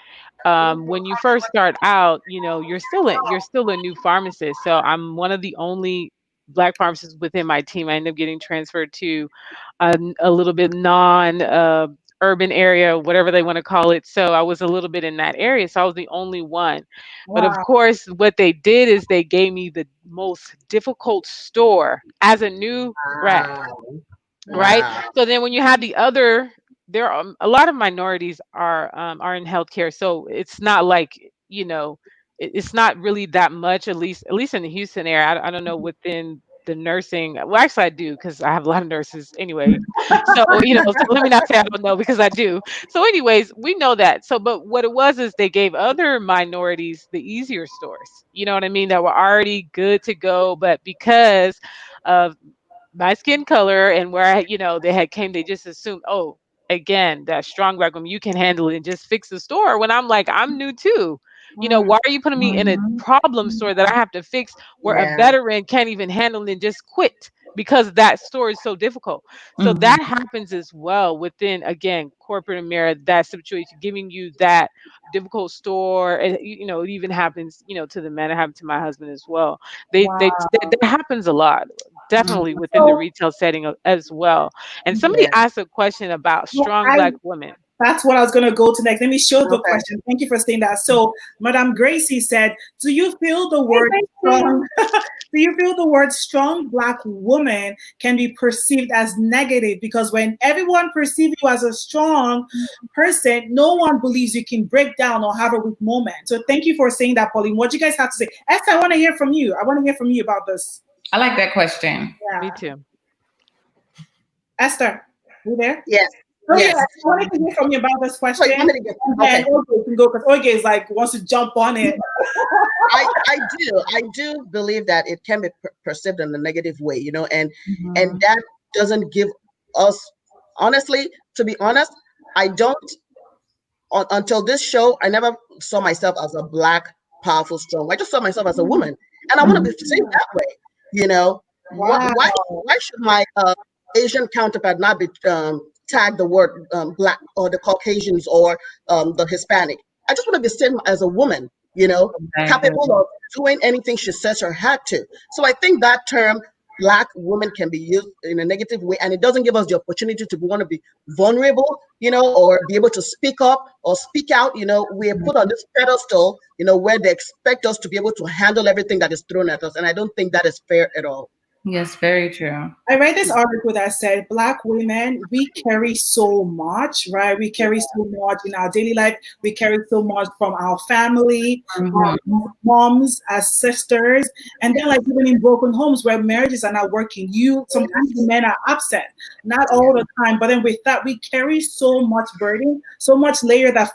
when you first start out, you're still a new pharmacist. So I'm one of the only Black pharmacists within my team. I ended up getting transferred to a little bit non urban area, whatever they want to call it. So I was a little bit in that area. So I was the only one. But of Wow. course, what they did is they gave me the most difficult store as a new grad, Wow. right? Wow. So then when you have the other, there are a lot of minorities are in healthcare, so it's not like, it's not really that much, at least in the Houston area. I don't know within the nursing. Well, actually, I do because I have a lot of nurses anyway. So so let me not say I don't know because I do. So, anyways, we know that. So, but what it was is they gave other minorities the easier stores. You know what I mean? That were already good to go, but because of my skin color and where they had came, they just assumed, oh, again, that strong black woman, you can handle it and just fix the store. When I'm like, I'm new too. Mm. Why are you putting me in a Mhm. problem store that I have to fix where a Yeah. veteran can't even handle it and just quit because that store is so difficult? So Mhm. that happens as well within, again, corporate America, that situation, giving you that difficult store. And, it even happens, to the men. It happened to my husband as well. They, Wow. they, that happens a lot. definitely within the So, retail setting as well. And somebody Yeah. asked a question about well, strong Black women. that's what I was going to go to next. Let me show the Okay. question. Thank you for saying that. So, Madam Gracie said, "Do you feel the Hey, word Gracie. strong? Do you feel the word strong Black woman can be perceived as negative? Because when everyone perceives you as a strong person, no one believes you can break down or have a weak moment." So, thank you for saying that, Pauline. What do you guys have to say? Esther, I want to hear from you. I want to hear from you about this. I like that question. Me Yeah, too. Esther, you there? Yes. Oh yeah, Yes. I wanted to hear from you about this So you question, want me to get and then okay. Oge can go because Oge is like wants to jump on it. I do believe that it can be perceived in a negative way, and Mhm. that doesn't give us, honestly, to be honest, I don't until this show, I never saw myself as a Black, powerful, strong. I just saw myself as a woman, and I want to be seen that way. You know, why Wow. why why should my Asian counterpart not be tagged the word Black, or the Caucasians, or the Hispanic? I just want to be seen as a woman. Exactly. Capable of doing anything she says or had to. So I think that term Black woman can be used in a negative way, and it doesn't give us the opportunity to want to be vulnerable, or be able to speak up or speak out. We are put on this pedestal, where they expect us to be able to handle everything that is thrown at us, and I don't think that is fair at all. Yes, very true. I read this article that said Black women, we carry so much, right? We carry so much in our daily life. We carry so much from our family, Mhm. moms, as sisters, and then like even in broken homes where marriages are not working, you sometimes the men are absent, not Yeah. all the time, but then with that we carry so much burden, so much layer that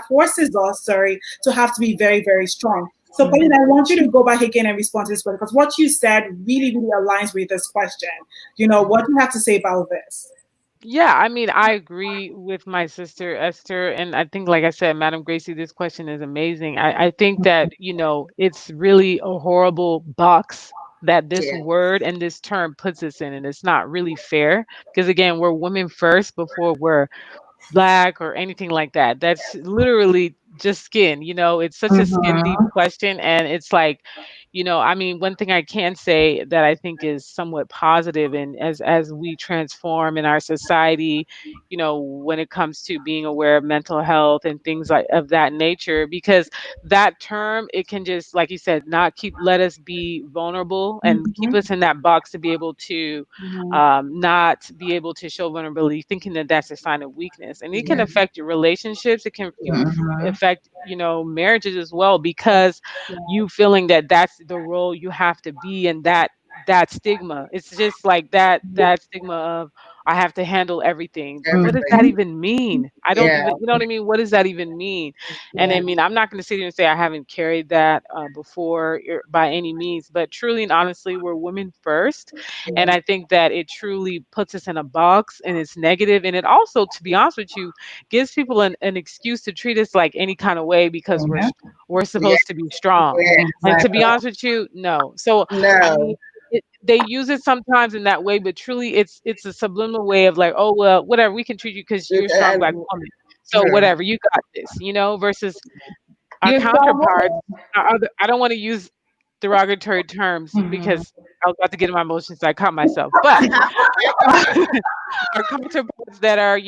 forces us, sorry, to have to be very very strong. So, Pauline, I want you to go back again and respond to this one because what you said really, really aligns with this question. What do you have to say about this? Yeah, I mean, I agree with my sister Esther, and I think, like I said, Madam Gracie, this question is amazing. I think that, it's really a horrible box that this Yeah. word and this term puts us in, and it's not really fair because, again, we're women first before we're Black or anything like that. That's literally just skin. It's such a skin deep Mhm. question. And it's like, I mean, one thing I can say that I think is somewhat positive, and as we transform in our society, when it comes to being aware of mental health and things like of that nature, because that term, it can just, like you said, not let us be vulnerable and keep Mhm. us in that box to be able to Mhm. not be able to show vulnerability, thinking that that's a sign of weakness. And it can Yeah. affect your relationships. It can Mhm. affect, marriages as well, because you feeling that that's the role you have to be, and that stigma. It's just like that stigma of I have to handle everything. What does that Everything. Mhm. even mean? I don't Yeah. even, you know what I mean? What does that even mean? And Yeah. I mean, I'm not going to sit here and say I haven't carried that before by any means, but truly and honestly, we're women first. And I think that it truly puts us in a box, and it's negative. And it also, to be honest with you, gives people an excuse to treat us like any kind of way because Yeah. we're Yeah. supposed to be strong. Yeah. And to be Exactly. honest with you, no. So I mean, No. they use it sometimes in that way, but truly it's a subliminal way of like, oh well, whatever, we can treat you because you're a strong Black And woman. So right. whatever, you got this, versus our You're a strong counterparts. woman. I don't want to use derogatory terms Mhm. because I was about to get in my emotions. So I caught myself, but our counterparts that are,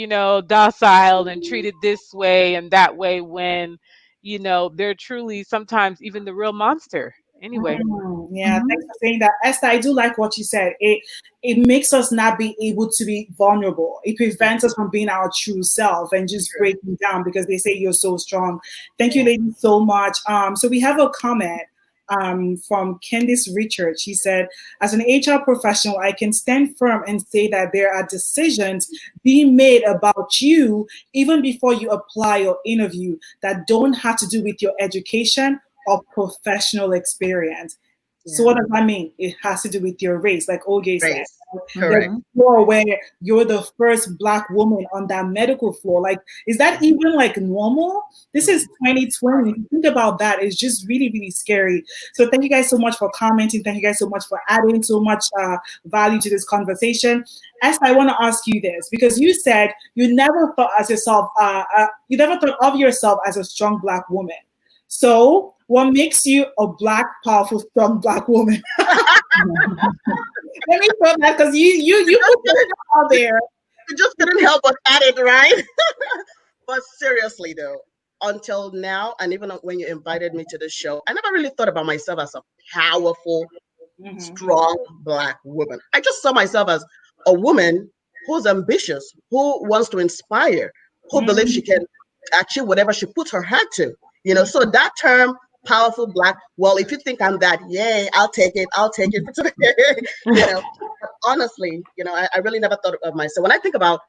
docile and treated this way and that way when, they're truly sometimes even the real monster. Anyway. Yeah, Mhm. thanks for saying that. Esther, I do like what you said. It makes us not be able to be vulnerable. It prevents us from being our true self and just True. breaking down because they say you're so strong. Thank you, ladies, so much. So we have a comment from Candice Richard. She said, as an HR professional, I can stand firm and say that there are decisions being made about you even before you apply or interview that don't have to do with your education or professional experience. So Yeah. what does that mean? It has to do with your race, like Oge said. Race. The Correct. Mhm. floor where you're the first Black woman on that medical floor. Like, is that even like normal? This is 2020. If you think about that, it's just really, really scary. So thank you guys so much for commenting. Thank you guys so much for adding so much value to this conversation. Esther, I want to ask you this because you said you never thought as yourself, you never thought of yourself as a strong Black woman. So, what makes you a Black, powerful, strong Black woman? Let me throw that because you put that out there. You just couldn't help but add it, right? But seriously, though, until now, and even when you invited me to the show, I never really thought about myself as a powerful, strong Black woman. I just saw myself as a woman who's ambitious, who wants to inspire, who believes she can achieve whatever she puts her head to. So that term, powerful Black, well, if you think I'm that, yay, I'll take it for today. But honestly, I really never thought of myself. When I think about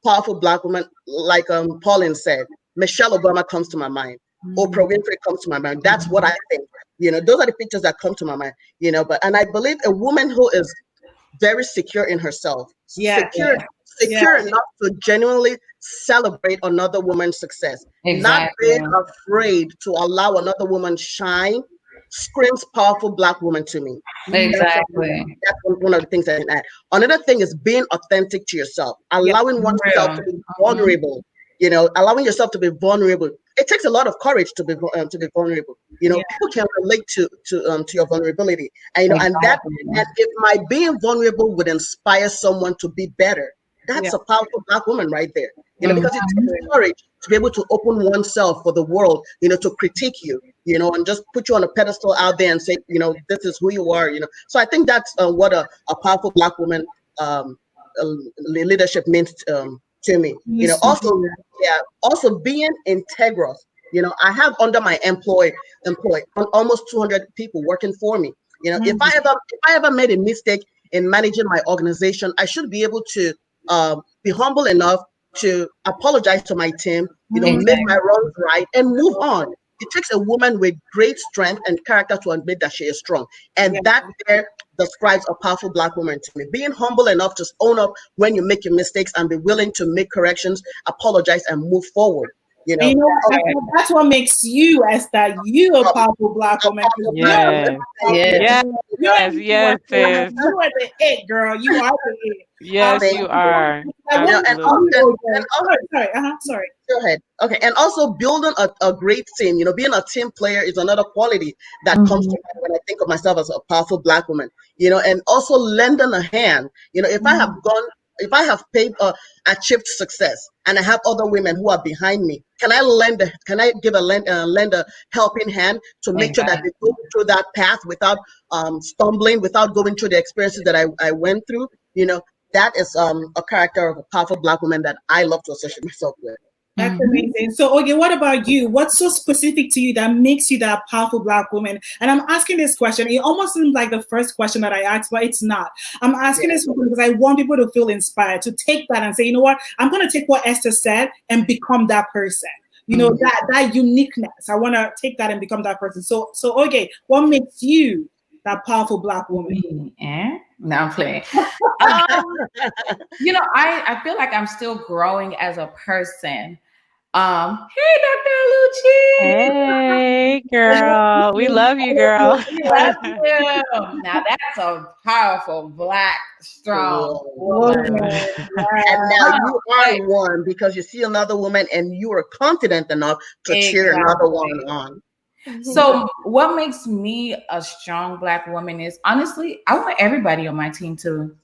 powerful Black woman, like Pauline said, Michelle Obama comes to my mind. Oprah Winfrey comes to my mind. That's what I think. Those are the pictures that come to my mind. And I believe a woman who is very secure in herself, secure enough to genuinely celebrate another woman's success, not being afraid to allow another woman shine, screams powerful Black woman to me. Exactly. That's one of the things I can add. Another thing is being authentic to yourself, allowing oneself to be vulnerable. Allowing yourself to be vulnerable. It takes a lot of courage to be vulnerable. People can relate to your vulnerability, and and if my being vulnerable would inspire someone to be better, that's a powerful Black woman right there. Because it takes courage to be able to open oneself for the world, to critique you, and just put you on a pedestal out there and say, this is who you are, So I think that's what a powerful Black woman leadership means to me. Also being integral. I have under my employ almost 200 people working for me. If I ever made a mistake in managing my organization, I should be able to be humble enough to apologize to my team, make my wrongs right and move on. It takes a woman with great strength and character to admit that she is strong. And that there describes a powerful Black woman to me. Being humble enough to own up when you make your mistakes and be willing to make corrections, apologize, and move forward. That's what makes you, Esther, you a powerful Black woman. Yes. Yes. Yes. Yes. You are the it, girl. You are the it. Yes, you are. Sorry. Go ahead. Okay, and also building a great team. Being a team player is another quality that comes to mind when I think of myself as a powerful Black woman. And also lending a hand. If I have achieved success and I have other women who are behind me, can I give lend a helping hand to make sure that they go through that path without stumbling, without going through the experiences that I went through? That is a character of a powerful Black woman that I love to associate myself with. That's amazing. So, okay, what about you? What's so specific to you that makes you that powerful Black woman? And I'm asking this question. It almost seems like the first question that I asked, but it's not. I'm asking this because I want people to feel inspired, to take that and say, you know what? I'm going to take what Esther said and become that person. That uniqueness. I want to take that and become that person. So, okay, what makes you that powerful Black woman? No, I'm playing. I feel like I'm still growing as a person. Hey, Dr. Lucci. Hey, girl. We love you, girl. Love you. Now that's a powerful Black, strong woman. And now you are one because you see another woman and you are confident enough to cheer another woman on. So what makes me a strong Black woman is, honestly, I want everybody on my team to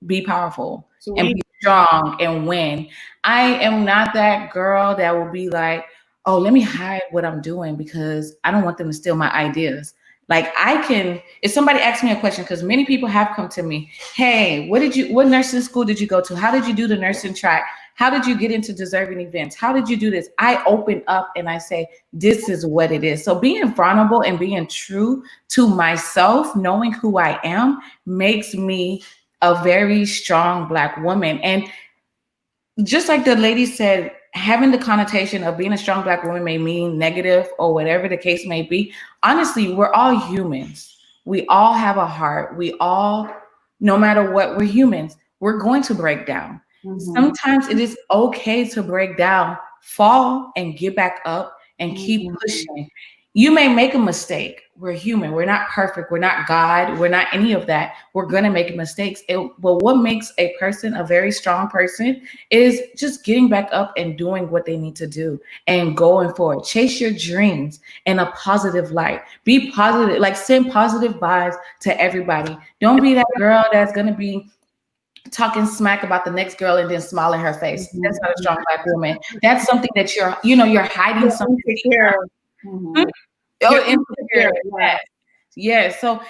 be powerful and be strong and win. I am not that girl that will be like, oh, let me hide what I'm doing because I don't want them to steal my ideas. Like if somebody asks me a question, because many people have come to me, hey, what nursing school did you go to? How did you do the nursing track? How did you get into deserving events? How did you do this? I open up and I say, this is what it is. So being vulnerable and being true to myself, knowing who I am, makes me a very strong Black woman. And just like the lady said, having the connotation of being a strong Black woman may mean negative or whatever the case may be. Honestly, we're all humans. We all have a heart. We all, no matter what, we're humans. We're going to break down. Sometimes it is okay to break down, fall and get back up and keep pushing. You may make a mistake, we're human. We're not perfect. We're not God. We're not any of that. We're going to make mistakes. But what makes a person a very strong person is just getting back up and doing what they need to do and going forward. Chase your dreams in a positive light. Be positive, like send positive vibes to everybody. Don't be that girl that's going to be talking smack about the next girl and then smile in her face. That's not a strong Black woman. That's something that you're hiding You're something deep insecure. down. Mhm. Oh, You're insecure. insecure. Yeah. Yes. Yes. So,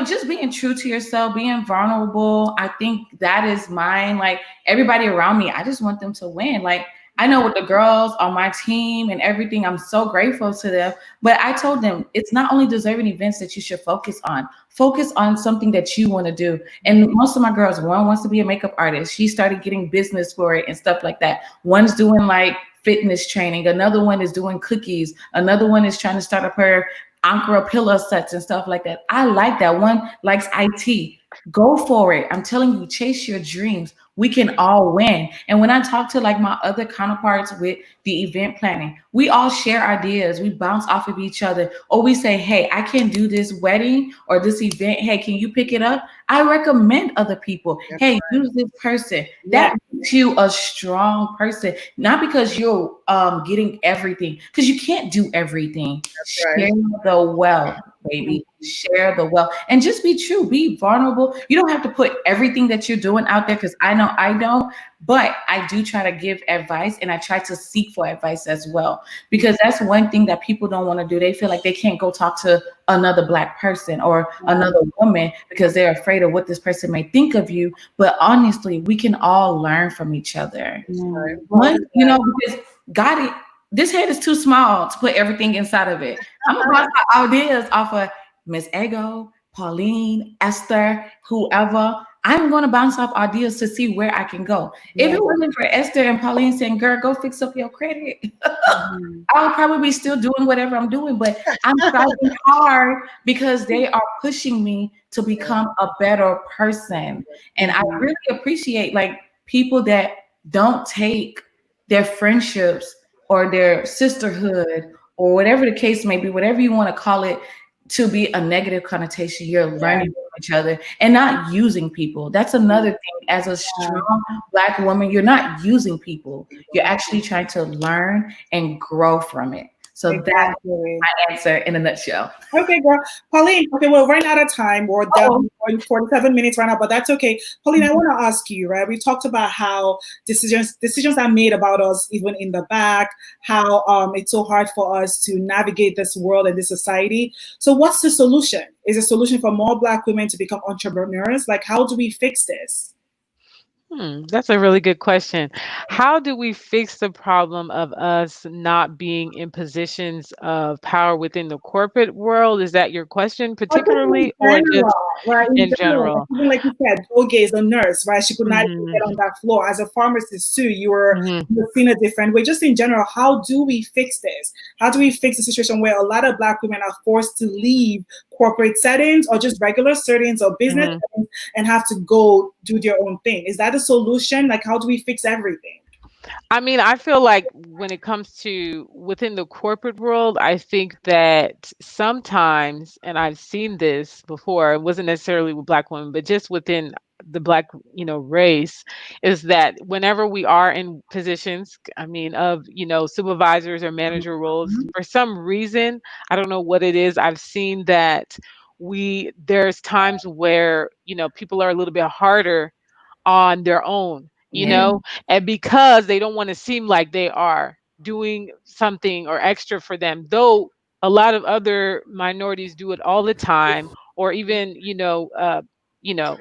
just being true to yourself, being vulnerable, I think that is mine. Like everybody around me, I just want them to win. Like I know with the girls on my team and everything, I'm so grateful to them. But I told them it's not only deserving events that you should focus on. Focus on something that you want to do. And most of my girls, one wants to be a makeup artist. She started getting business for it and stuff like that. One's doing like fitness training. Another one is doing cookies. Another one is trying to start up her Ankara pillow sets and stuff like that. I like that. One likes IT. Go for it. I'm telling you, chase your dreams. We can all win. And when I talk to like my other counterparts with the event planning, we all share ideas. We bounce off of each other, or we say, hey, I can do this wedding or this event. Hey, can you pick it up? I recommend other people. That's Hey, right. use this person. Yeah. That makes you a strong person, not because you're getting everything, because you can't do everything. That's Share right. the wealth, baby. Share the wealth and just be true, be vulnerable. You don't have to put everything that you're doing out there because I know I don't, but I do try to give advice and I try to seek for advice as well because that's one thing that people don't want to do. They feel like they can't go talk to another Black person or another woman because they're afraid of what this person may think of you. But honestly, we can all learn from each other. Right. One, because God, this head is too small to put everything inside of it. I'm gonna bounce out ideas off of Miss Ego, Pauline, Esther, whoever. I'm going to bounce off ideas to see where I can go. If it wasn't for Esther and Pauline saying, girl, go fix up your credit, I would probably be still doing whatever I'm doing, but I'm striving hard because they are pushing me to become a better person. And I really appreciate like people that don't take their friendships or their sisterhood or whatever the case may be, whatever you want to call it, to be a negative connotation. You're learning from each other and not using people. That's another thing. As a strong Black woman, you're not using people. You're actually trying to learn and grow from it. So that's Exactly. my answer in a nutshell. Okay, girl. Pauline, okay, we're running out of time. We're Oh, down to 47 minutes right now, but that's okay. Pauline, I want to ask you, right? We talked about how decisions are made about us even in the back, how it's so hard for us to navigate this world and this society. So what's the solution? Is a solution for more Black women to become entrepreneurs? Like, how do we fix this? That's a really good question. How do we fix the problem of us not being in positions of power within the corporate world? Is that your question Or just in particularly, or general, just right? In in general, like, general? even like you said, Oge is a nurse, right? She could not even Hmm. get on that floor. As a pharmacist too, Hmm. you were seen a different way. Just in general, how do we fix this? How do we fix the situation where a lot of Black women are forced to leave corporate settings or just regular settings or business Hmm. settings and have to go do their own thing? Is that a solution? Like, how do we fix everything? I mean, I feel like when it comes to within the corporate world, I think that sometimes, and I've seen this before, it wasn't necessarily with Black women, but just within the Black, race, is that whenever we are in positions, I mean, of, supervisors or manager roles, for some reason, I don't know what it is, I've seen that there's times where, people are a little bit harder on their own, yeah. and because they don't want to seem like they are doing something or extra for them, though a lot of other minorities do it all the time, or even,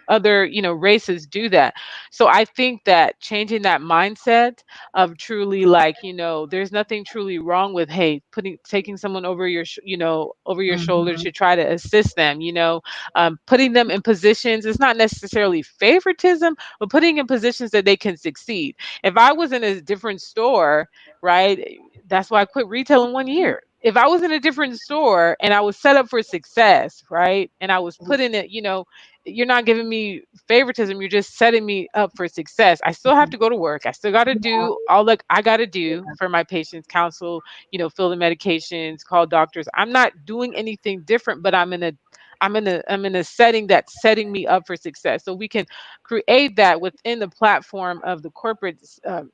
other, races do that. So I think that changing that mindset of truly like, there's nothing truly wrong with, hey, taking someone over over your shoulder Mhm. to try to assist them, putting them in positions. It's not necessarily favoritism, but putting in positions that they can succeed. If I was in a different store, right? That's why I quit retail in 1 year. if I was in a different store and I was set up for success, right? And I was put in it, you're not giving me favoritism. You're just setting me up for success. I still have to go to work. I still got to do all that I got to do for my patients, counsel, fill the medications, call doctors. I'm not doing anything different, but I'm in a setting that's setting me up for success. So we can create that within the platform of the corporate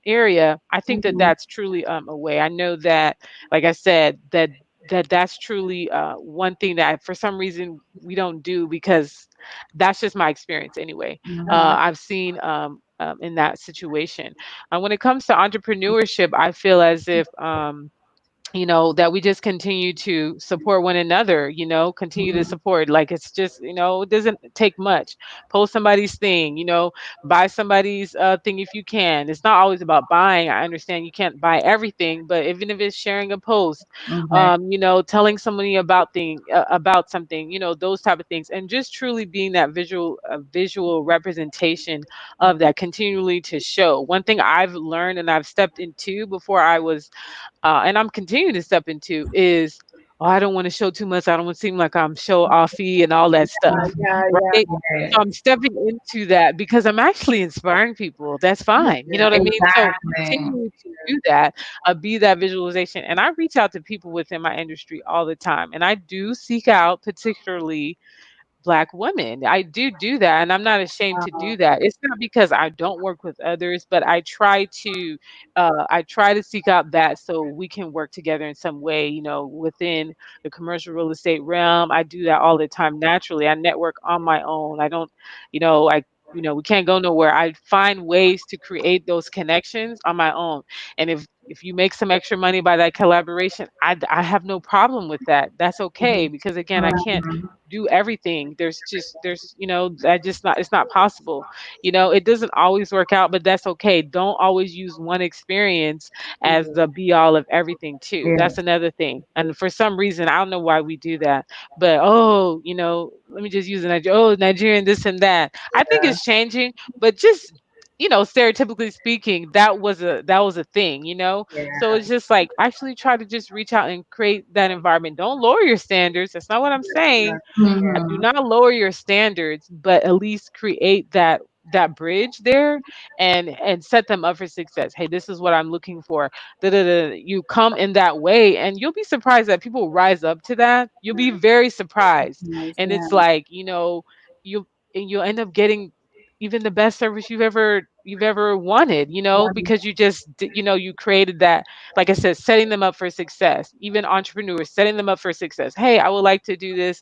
area. I think that Mhm. that's truly a way. I know that, like I said, that's truly one thing that for some reason we don't do, because that's just my experience anyway. Mhm. I've seen in that situation. When it comes to entrepreneurship, I feel as if that we just continue to support one another, continue to Mhm. support. Like, it's just, it doesn't take much. Post somebody's thing, buy somebody's thing if you can. It's not always about buying. I understand you can't buy everything, but even if it's sharing a post, Okay. telling somebody about something, those type of things, and just truly being that visual representation of that, continually to show. One thing I've learned and I've stepped into before I was and I'm continuing to step into is, oh, I don't want to show too much. I don't want to seem like I'm show offy and all that stuff, Yeah, yeah. right? So Yes. I'm stepping into that because I'm actually inspiring people. That's fine. You know what I mean? So Exactly. continue to do that, be that visualization. And I reach out to people within my industry all the time. And I do seek out particularly Black women. I do that, and I'm not ashamed to do that. It's not because I don't work with others, but I try to seek out that so we can work together in some way, within the commercial real estate realm. I do that all the time naturally. I network on my own. I don't, we can't go nowhere. I find ways to create those connections on my own. And if you make some extra money by that collaboration, I have no problem with that. That's okay, because again, I can't Mhm. do everything. That just not it's not possible. It doesn't always work out, but that's okay. Don't always use one experience as the be all of everything too. That's Yes. another thing. And for some reason, I don't know why we do that. But oh, let me just use Nigerian this and that. I think Yeah. it's changing, but just stereotypically speaking, that was a thing. So Yeah. it's just like, actually try to just reach out and create that environment. Don't lower your standards. That's not what I'm saying. Do Mhm. not lower your standards, but at least create that bridge there, and set them up for success. Hey, this is what I'm looking for. Da, da, da. You come in that way, and you'll be surprised that people rise up to that. You'll be very surprised. Nice. And Yeah. it's like, you you'll end up getting even the best service you've ever wanted, because you created that. Like I said, setting them up for success. Even entrepreneurs, setting them up for success. Hey, I would like to do this.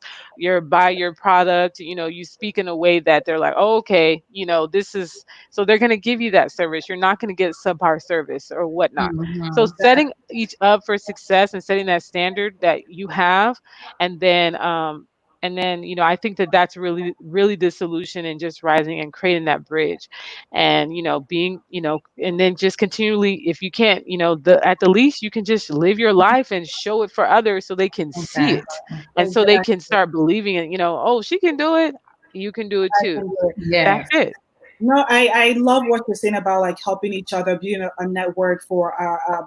Buy your product. You speak in a way that they're like, oh, okay, this is, so they're going to give you that service. You're not going to get subpar service or whatnot. So Mhm. setting each up for success and setting that standard that you have, and then I think that that's really really the solution, and just rising and creating that bridge, and being, and then just continually, if you can't, at the least, you can just live your life and show it for others so they can see it, Exactly. and so they Exactly. can start believing it. Oh, she can do it, you can do it I too. can do it. That's Yes. it. No, I love what you're saying about like helping each other, being a network for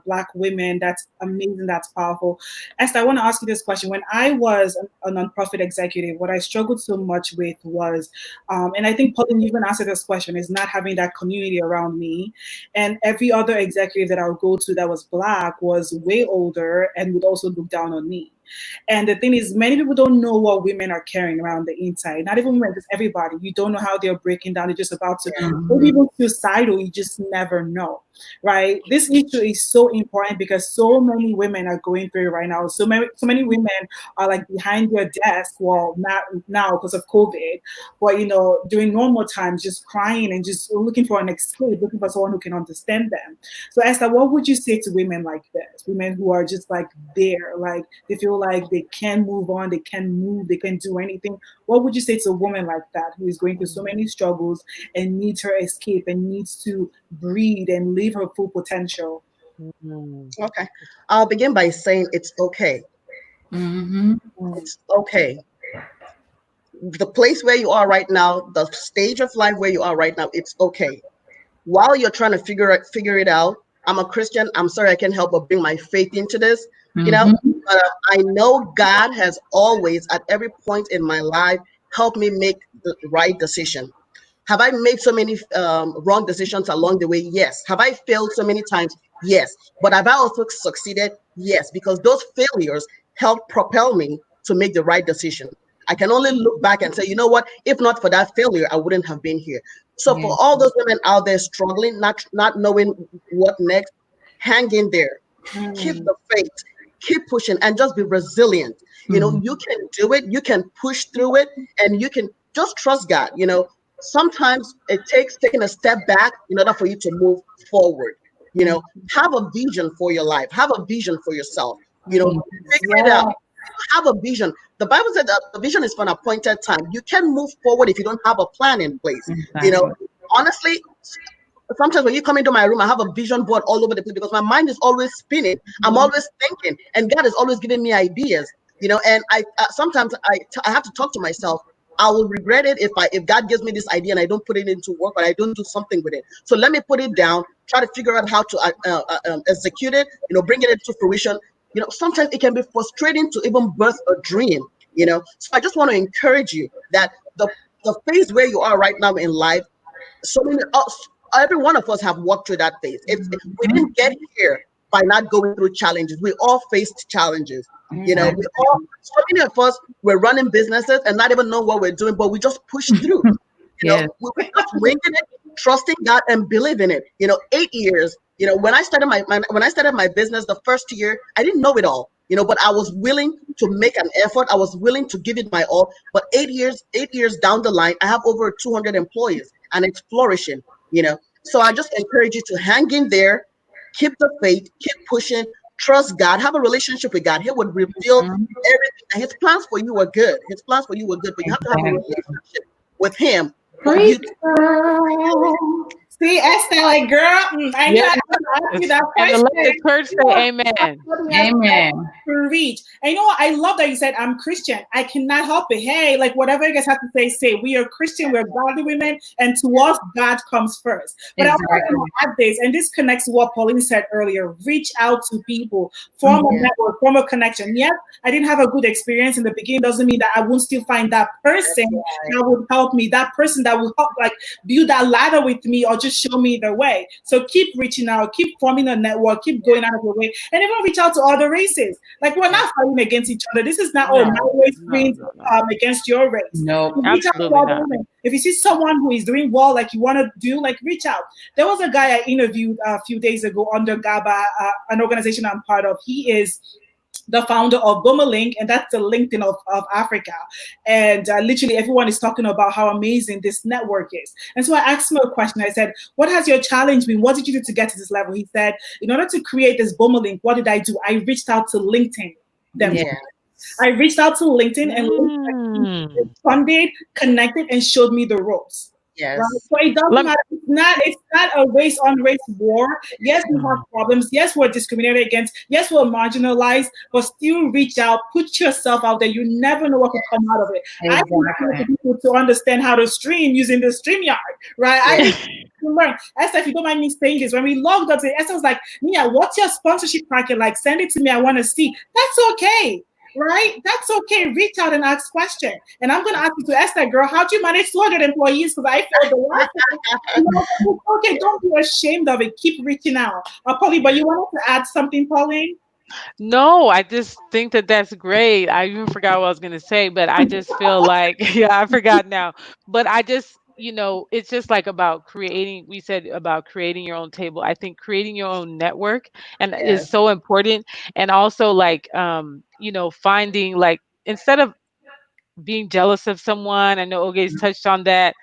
Black women. That's amazing. That's powerful. Esther, I want to ask you this question. When I was a nonprofit executive, what I struggled so much with was, and I think Pauline even answered this question, is not having that community around me. And every other executive that I would go to that was Black was way older and would also look down on me. And the thing is, many people don't know what women are carrying around the inside. Not even women, just everybody. You don't know how they're breaking down. They're just about to, maybe Mhm. even suicidal. You just never know, right? This issue is so important because so many women are going through it right now. So many women are like behind their desk. Well, not now because of COVID, but during normal times, just crying and just looking for an escape, looking for someone who can understand them. So, Esther, what would you say to women like this? Women who are just like there, like they feel like they can't move on, they can't move, they can't do anything. What would you say to a woman like that who is going through so many struggles and needs her escape and needs to breathe and live her full potential? Mhm. Okay. I'll begin by saying it's okay. Mhm. It's okay. The place where you are right now, the stage of life where you are right now, it's okay. While you're trying to figure it out, I'm a Christian. I'm sorry I can't help but bring my faith into this. You know, Mhm. But I know God has always, at every point in my life, helped me make the right decision. Have I made so many wrong decisions along the way? Yes. Have I failed so many times? Yes. But have I also succeeded? Yes, because those failures helped propel me to make the right decision. I can only look back and say, you know what? If not for that failure, I wouldn't have been here. So Yeah. for all those women out there struggling, not knowing what next, hang in there, keep Mm, the faith, keep pushing, and just be resilient. Mhm. You can do it, you can push through it, and you can just trust God. Sometimes it takes taking a step back in order for you to move forward. Have a vision for your life, have a vision for yourself, mm, figure it out. yeah. Have a vision. The Bible said that the vision is for an appointed time. You can move forward if you don't have a plan in place. You know, Exactly. honestly, sometimes when you come into my room, I have a vision board all over the place because my mind is always spinning. I'm always thinking, and God is always giving me ideas. And I sometimes I have to talk to myself. I will regret it if God gives me this idea and I don't put it into work or I don't do something with it. So let me put it down, try to figure out how to execute it. Bring it into fruition. Sometimes it can be frustrating to even birth a dream. So I just want to encourage you that the phase where you are right now in life, so many us, every one of us have walked through that phase. We Mhm. didn't get here by not going through challenges. We all faced challenges. Exactly. So many of us were running businesses and not even know what we're doing, but we just pushed through. Yes. We were just winging it, trusting God and believing it. 8 years. When I started my business, the first year, I didn't know it all. But I was willing to make an effort. I was willing to give it my all. But 8 years down the line, I have over 200 employees, and it's flourishing. So I just encourage you to hang in there, keep the faith, keep pushing, trust God, have a relationship with God. He would reveal Mhm. everything. And His plans for you are good. His plans for you were good, but you have to have a Exactly. relationship with Him for you Preach, to girl. See, Esther, like, girl, I knew Yes. I was going to ask you that And let the question. church You know say what? amen. That's Amen. preach. And you know what? I love that you said I'm Christian. I cannot help it. Hey, like whatever you guys have to say, say. We are Christian, we're godly women, and to us, God comes first. But I also Exactly. want to add this, and this connects to what Pauline said earlier. Reach out to people, form a Mhm. yeah, network, form a connection. Yes, I didn't have a good experience in the beginning, doesn't mean that I won't still find that person that's right. that would help me, that person that will help like build that ladder with me or just show me the way. So keep reaching out, keep forming a network, keep going out of your way, and even reach out to other races. Like we're Yeah. not fighting against each other. This is not my No, race no, wins no, no. against your race. Nope. Reach out to Absolutely other not. women. If you see someone who is doing well, like you want to do, like reach out. There was a guy I interviewed a few days ago under GABA, an organization I'm part of. He is the founder of Boomerlink, and that's the LinkedIn of Africa. And literally everyone is talking about how amazing this network is. And so I asked him a question. I said, what has your challenge been? What did you do to get to this level? He said, in order to create this Boomerlink, what did I do? I reached out to LinkedIn themselves. Yes. Yeah. I reached out to LinkedIn and LinkedIn Mm. funded, connected, and showed me the ropes. Right? Yes. So it doesn't Let matter. It's not a race on race war. Yes, we have me, problems. Yes, we're discriminated against. Yes, we're marginalized, but still reach out, put yourself out there. You never know what could come out of it. I need Exactly. people to understand how to stream using the StreamYard, right? I Yeah. need to learn. Esther, if you don't mind me saying this, when we logged up, Esther was like, Mia, what's your sponsorship packet like? Send it to me. I want to see. That's okay. Right? That's okay. Reach out and ask questions. And I'm going to ask you to ask that girl, how do you manage 200 employees? Because I feel the last time, it's okay. Don't be ashamed of it. Keep reaching out. Pauline, but you wanted to add something, Pauline? no, I just think that that's great. I even forgot what I was going to say, but I just feel like, yeah, I forgot now. But I just, it's just like about creating, we said about creating your own table. I think creating your own network and is Yes. so important. And also like, finding like, instead of being jealous of someone, I know Oge's touched on that.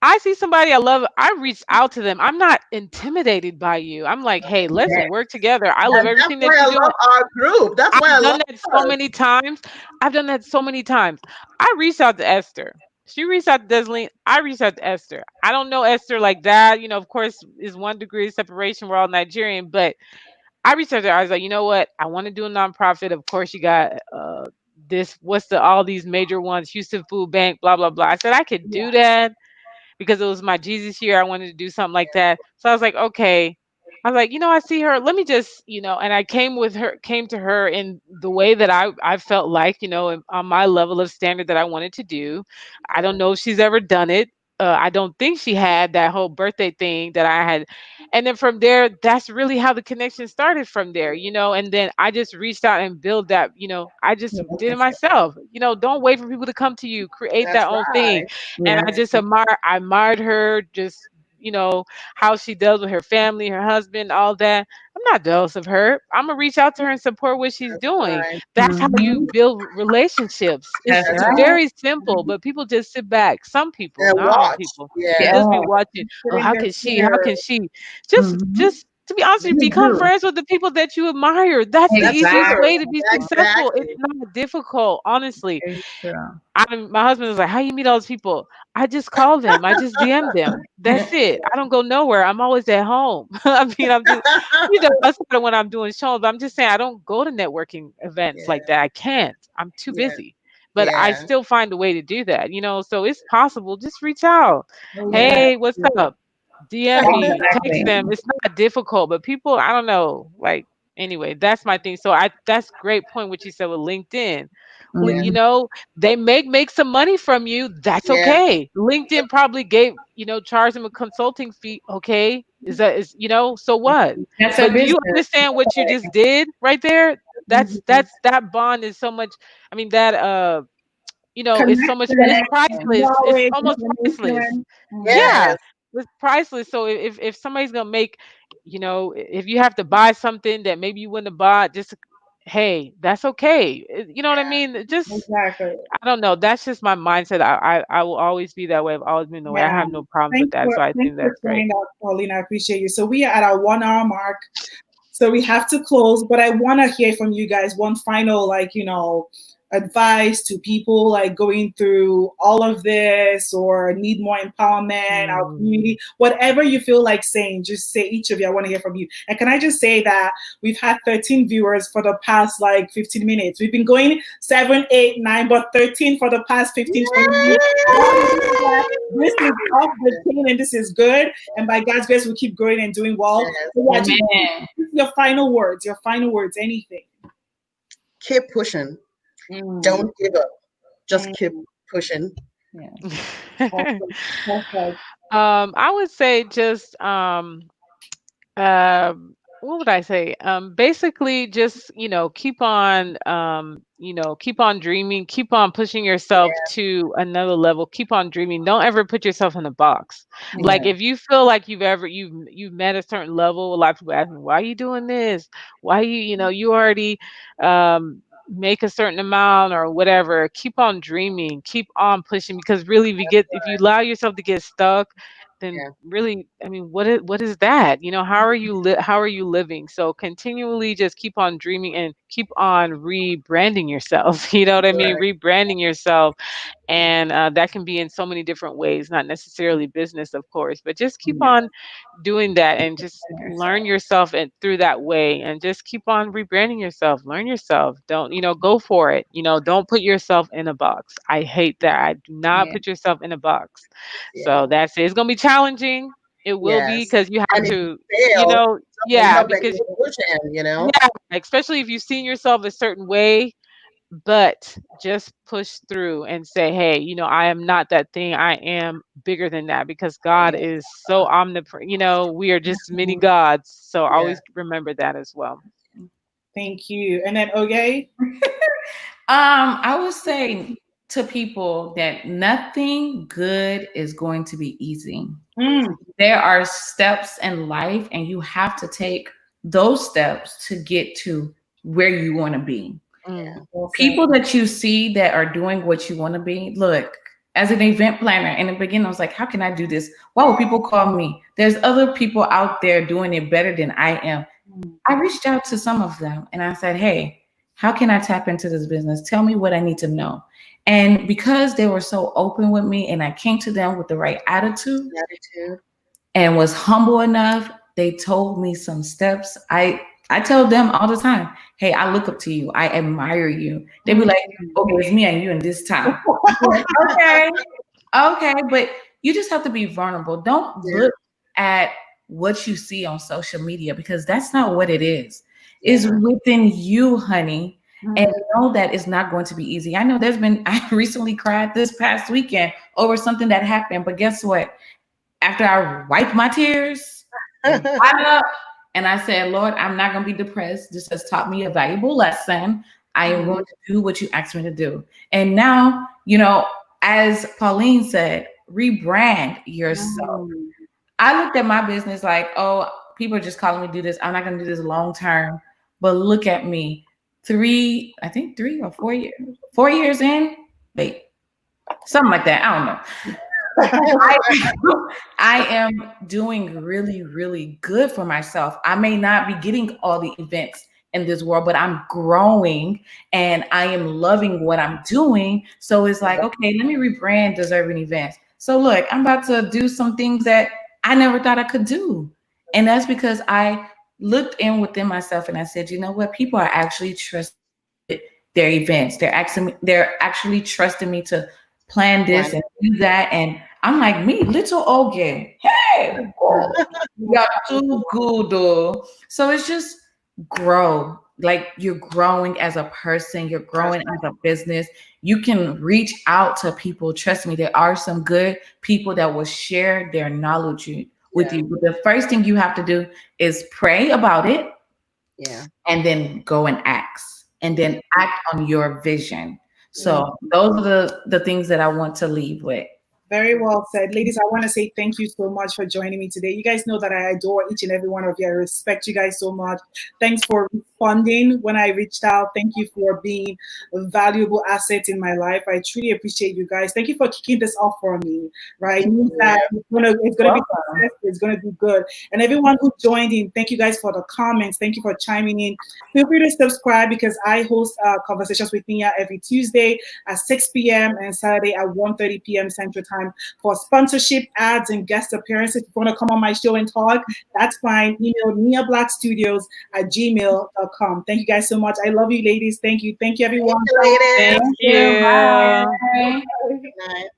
I see somebody I love, I reach out to them. I'm not intimidated by you. I'm like, hey, let's Yes. work together. I love And that's everything why that I you're doing. love our group. That's why I I've love done that so us. many times. I've done that so many times. I reached out to Esther. She reached out to Desleen. I reached out to Esther. I don't know Esther like that. Of course, is 1 degree of separation. We're all Nigerian, but I reached out to her. I was like, you know what? I want to do a nonprofit. Of course, you got this. What's the all these major ones? Houston Food Bank, blah blah blah. I said I could do that because it was my Jesus year. I wanted to do something like that. So I was like, okay. I was like, I see her. Let me just, and I came to her in the way that I felt like, on my level of standard that I wanted to do. I don't know if she's ever done it. I don't think she had that whole birthday thing that I had. And then from there, that's really how the connection started from there, and then I just reached out and built that, I just did it myself. Don't wait for people to come to you, create That's that own thing. right. And Yeah. I admired her just, how she deals with her family, her husband, all that. I'm not jealous of her. I'm gonna reach out to her and support what she's That's doing. right. That's how you Mhm. build relationships. That's It's That's right. right. very simple, but people just sit back. Some people, And not all watch. people, Yeah. just be Yeah. watching. Oh, Sitting how there can she? How scared. can she? Just, Mhm. just to be honest, with you, You become do. friends with the people that you admire. That's the That's easiest true. way Exactly. to be successful. It's Exactly. not difficult, honestly. It's true. My husband was like, "How you meet all those people?" I just call them. I just DM them. That's it. I don't go nowhere. I'm always at home. I mean, I'm just, outside of when I'm doing shows. But I'm just saying, I don't go to networking events like Yeah. that. I can't. I'm too Yeah. busy. But I Yeah. still find a way to do that. So it's possible. Just reach out. Oh yeah. Hey, what's up? DM me, text Exactly. them. It's not difficult, but people, I don't know. Like, anyway, that's my thing. So that's great point what you said with LinkedIn. Yeah. You Mhm. know, they make some money from you. That's Yeah. okay. LinkedIn probably charged them a consulting fee. Okay. So what? That's a But do you business. understand what you just did right there? Mhm. That bond is so much. I mean, that it's so much, it's Connection, priceless. It's knowledge, almost priceless. information. Mhm. Yeah, Yes. it's priceless. So if somebody's gonna make, if you have to buy something that maybe you wouldn't have bought, just hey, that's okay. You know what I Yeah. mean? Just Exactly. I don't know. That's just my mindset. I will always be that way. I've always been the way. I Yeah. have no problems with that. So I Thanks think for that's great. sharing that, Pauline. I appreciate you. So we are at our 1 hour mark. So we have to close, but I want to hear from you guys one final, advice to people like going through all of this or need more empowerment, our Mm. community, whatever you feel like saying, just say each of you. I want to hear from you. And can I just say that we've had 13 viewers for the past 15 minutes. We've been going 7, 8, 9, but 13 for the past 15, 20 minutes. That means that this is off the chain and this is good. And by God's grace, we'll keep growing and doing well. Yes. So yeah, just Amen. your final words, anything. Keep pushing. Mm, Don't give up. Just mm, keep pushing. Yeah. awesome. Perfect. I would say just what would I say? Basically just, keep on dreaming, keep on pushing yourself Yeah. to another level, keep on dreaming. Don't ever put yourself in a box. Like Yeah. if you feel like you've met a certain level, a lot of people ask me, why are you doing this? Why you already make a certain amount or whatever. Keep on dreaming, keep on pushing, because really if you allow yourself to get stuck, then Yeah. really, I mean, what is that? How are you living? So continually just keep on dreaming and keep on rebranding yourself. You know what I mean? Right. Rebranding yourself, and that can be in so many different ways, not necessarily business, of course, but just keep Yeah. on doing that and just learn yourself and through that way, and just keep on rebranding yourself. Learn yourself. Don't go for it. Don't put yourself in a box. I hate that. I do not Yeah. put yourself in a box. Yeah. So that's it. It's gonna be challenging. It will be, Yes. because you have And if you to, fail, yeah, know that because you're pushing. yeah, especially if you've seen yourself a certain way, but just push through and say, hey, I am not that thing. I am bigger than that, because God Yeah. is so omnipresent. We are just many gods. So Yeah. always remember that as well. Thank you. And then, okay. I would say to people that nothing good is going to be easy. Mm, There are steps in life, and you have to take those steps to get to where you want to be. Mm, awesome. People that you see that are doing what you want to be, look, as an event planner in the beginning, I was like, how can I do this? Why would people call me? There's other people out there doing it better than I am. I reached out to some of them and I said, hey, how can I tap into this business? Tell me what I need to know. And because they were so open with me and I came to them with the right attitude Gratitude. and was humble enough, they told me some steps. I tell them all the time, hey, I look up to you. I admire you. They be like, okay, it's me and you in this time. I'm like, okay, okay, but you just have to be vulnerable. Don't Yeah. look at what you see on social media, because that's not what it is. It's Yeah. within you, honey. And Mm. know that it's not going to be easy. I know I recently cried this past weekend over something that happened, but guess what? After I wiped my tears, got up, and I said, Lord, I'm not going to be depressed. This has taught me a valuable lesson. I am going to do what you asked me to do. And now, as Pauline said, rebrand yourself. Mm. I looked at my business like, oh, people are just calling me to do this. I'm not going to do this long term. But look at me. I think 3 or 4 years. 4 years in? Wait, something like that. I don't know. I, I am doing really, really good for myself. I may not be getting all the events in this world, but I'm growing and I am loving what I'm doing. So it's like, okay, let me rebrand deserving events. So look, I'm about to do some things that I never thought I could do. And that's because I looked in within myself and I said, you know what? People are actually trusting their events. They're actually trusting me to plan this Plan. and do that. And I'm like, me, little old girl. Hey, girl, you're too good though. So it's just grow. Like you're growing as a person, you're growing as a business. You can reach out to people. Trust me, there are some good people that will share their knowledge with Yeah. you. But the first thing you have to do is pray about it Yeah. and then go and act and then act on your vision. Mm. So those are the things that I want to leave with. Very well said. Ladies, I want to say thank you so much for joining me today. You guys know that I adore each and every one of you. I respect you guys so much. Thanks for responding when I reached out. Thank you for being a valuable asset in my life. I truly appreciate you guys. Thank you for kicking this off for me, right? It means that it's gonna be Welcome. successful. It's gonna be good. And everyone who joined in, thank you guys for the comments. Thank you for chiming in. Feel free to subscribe because I host conversations with Nia every Tuesday at 6 p.m. and Saturday at 1:30 p.m. Central Time. For sponsorship, ads, and guest appearances, if you want to come on my show and talk, that's fine. Email niablackstudios@gmail.com. Thank you guys so much. I love you, ladies. Thank you. Thank you, Thank everyone. you, Thank ladies. you. Thank Bye. Good night.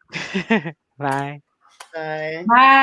you. Bye. Bye. Bye.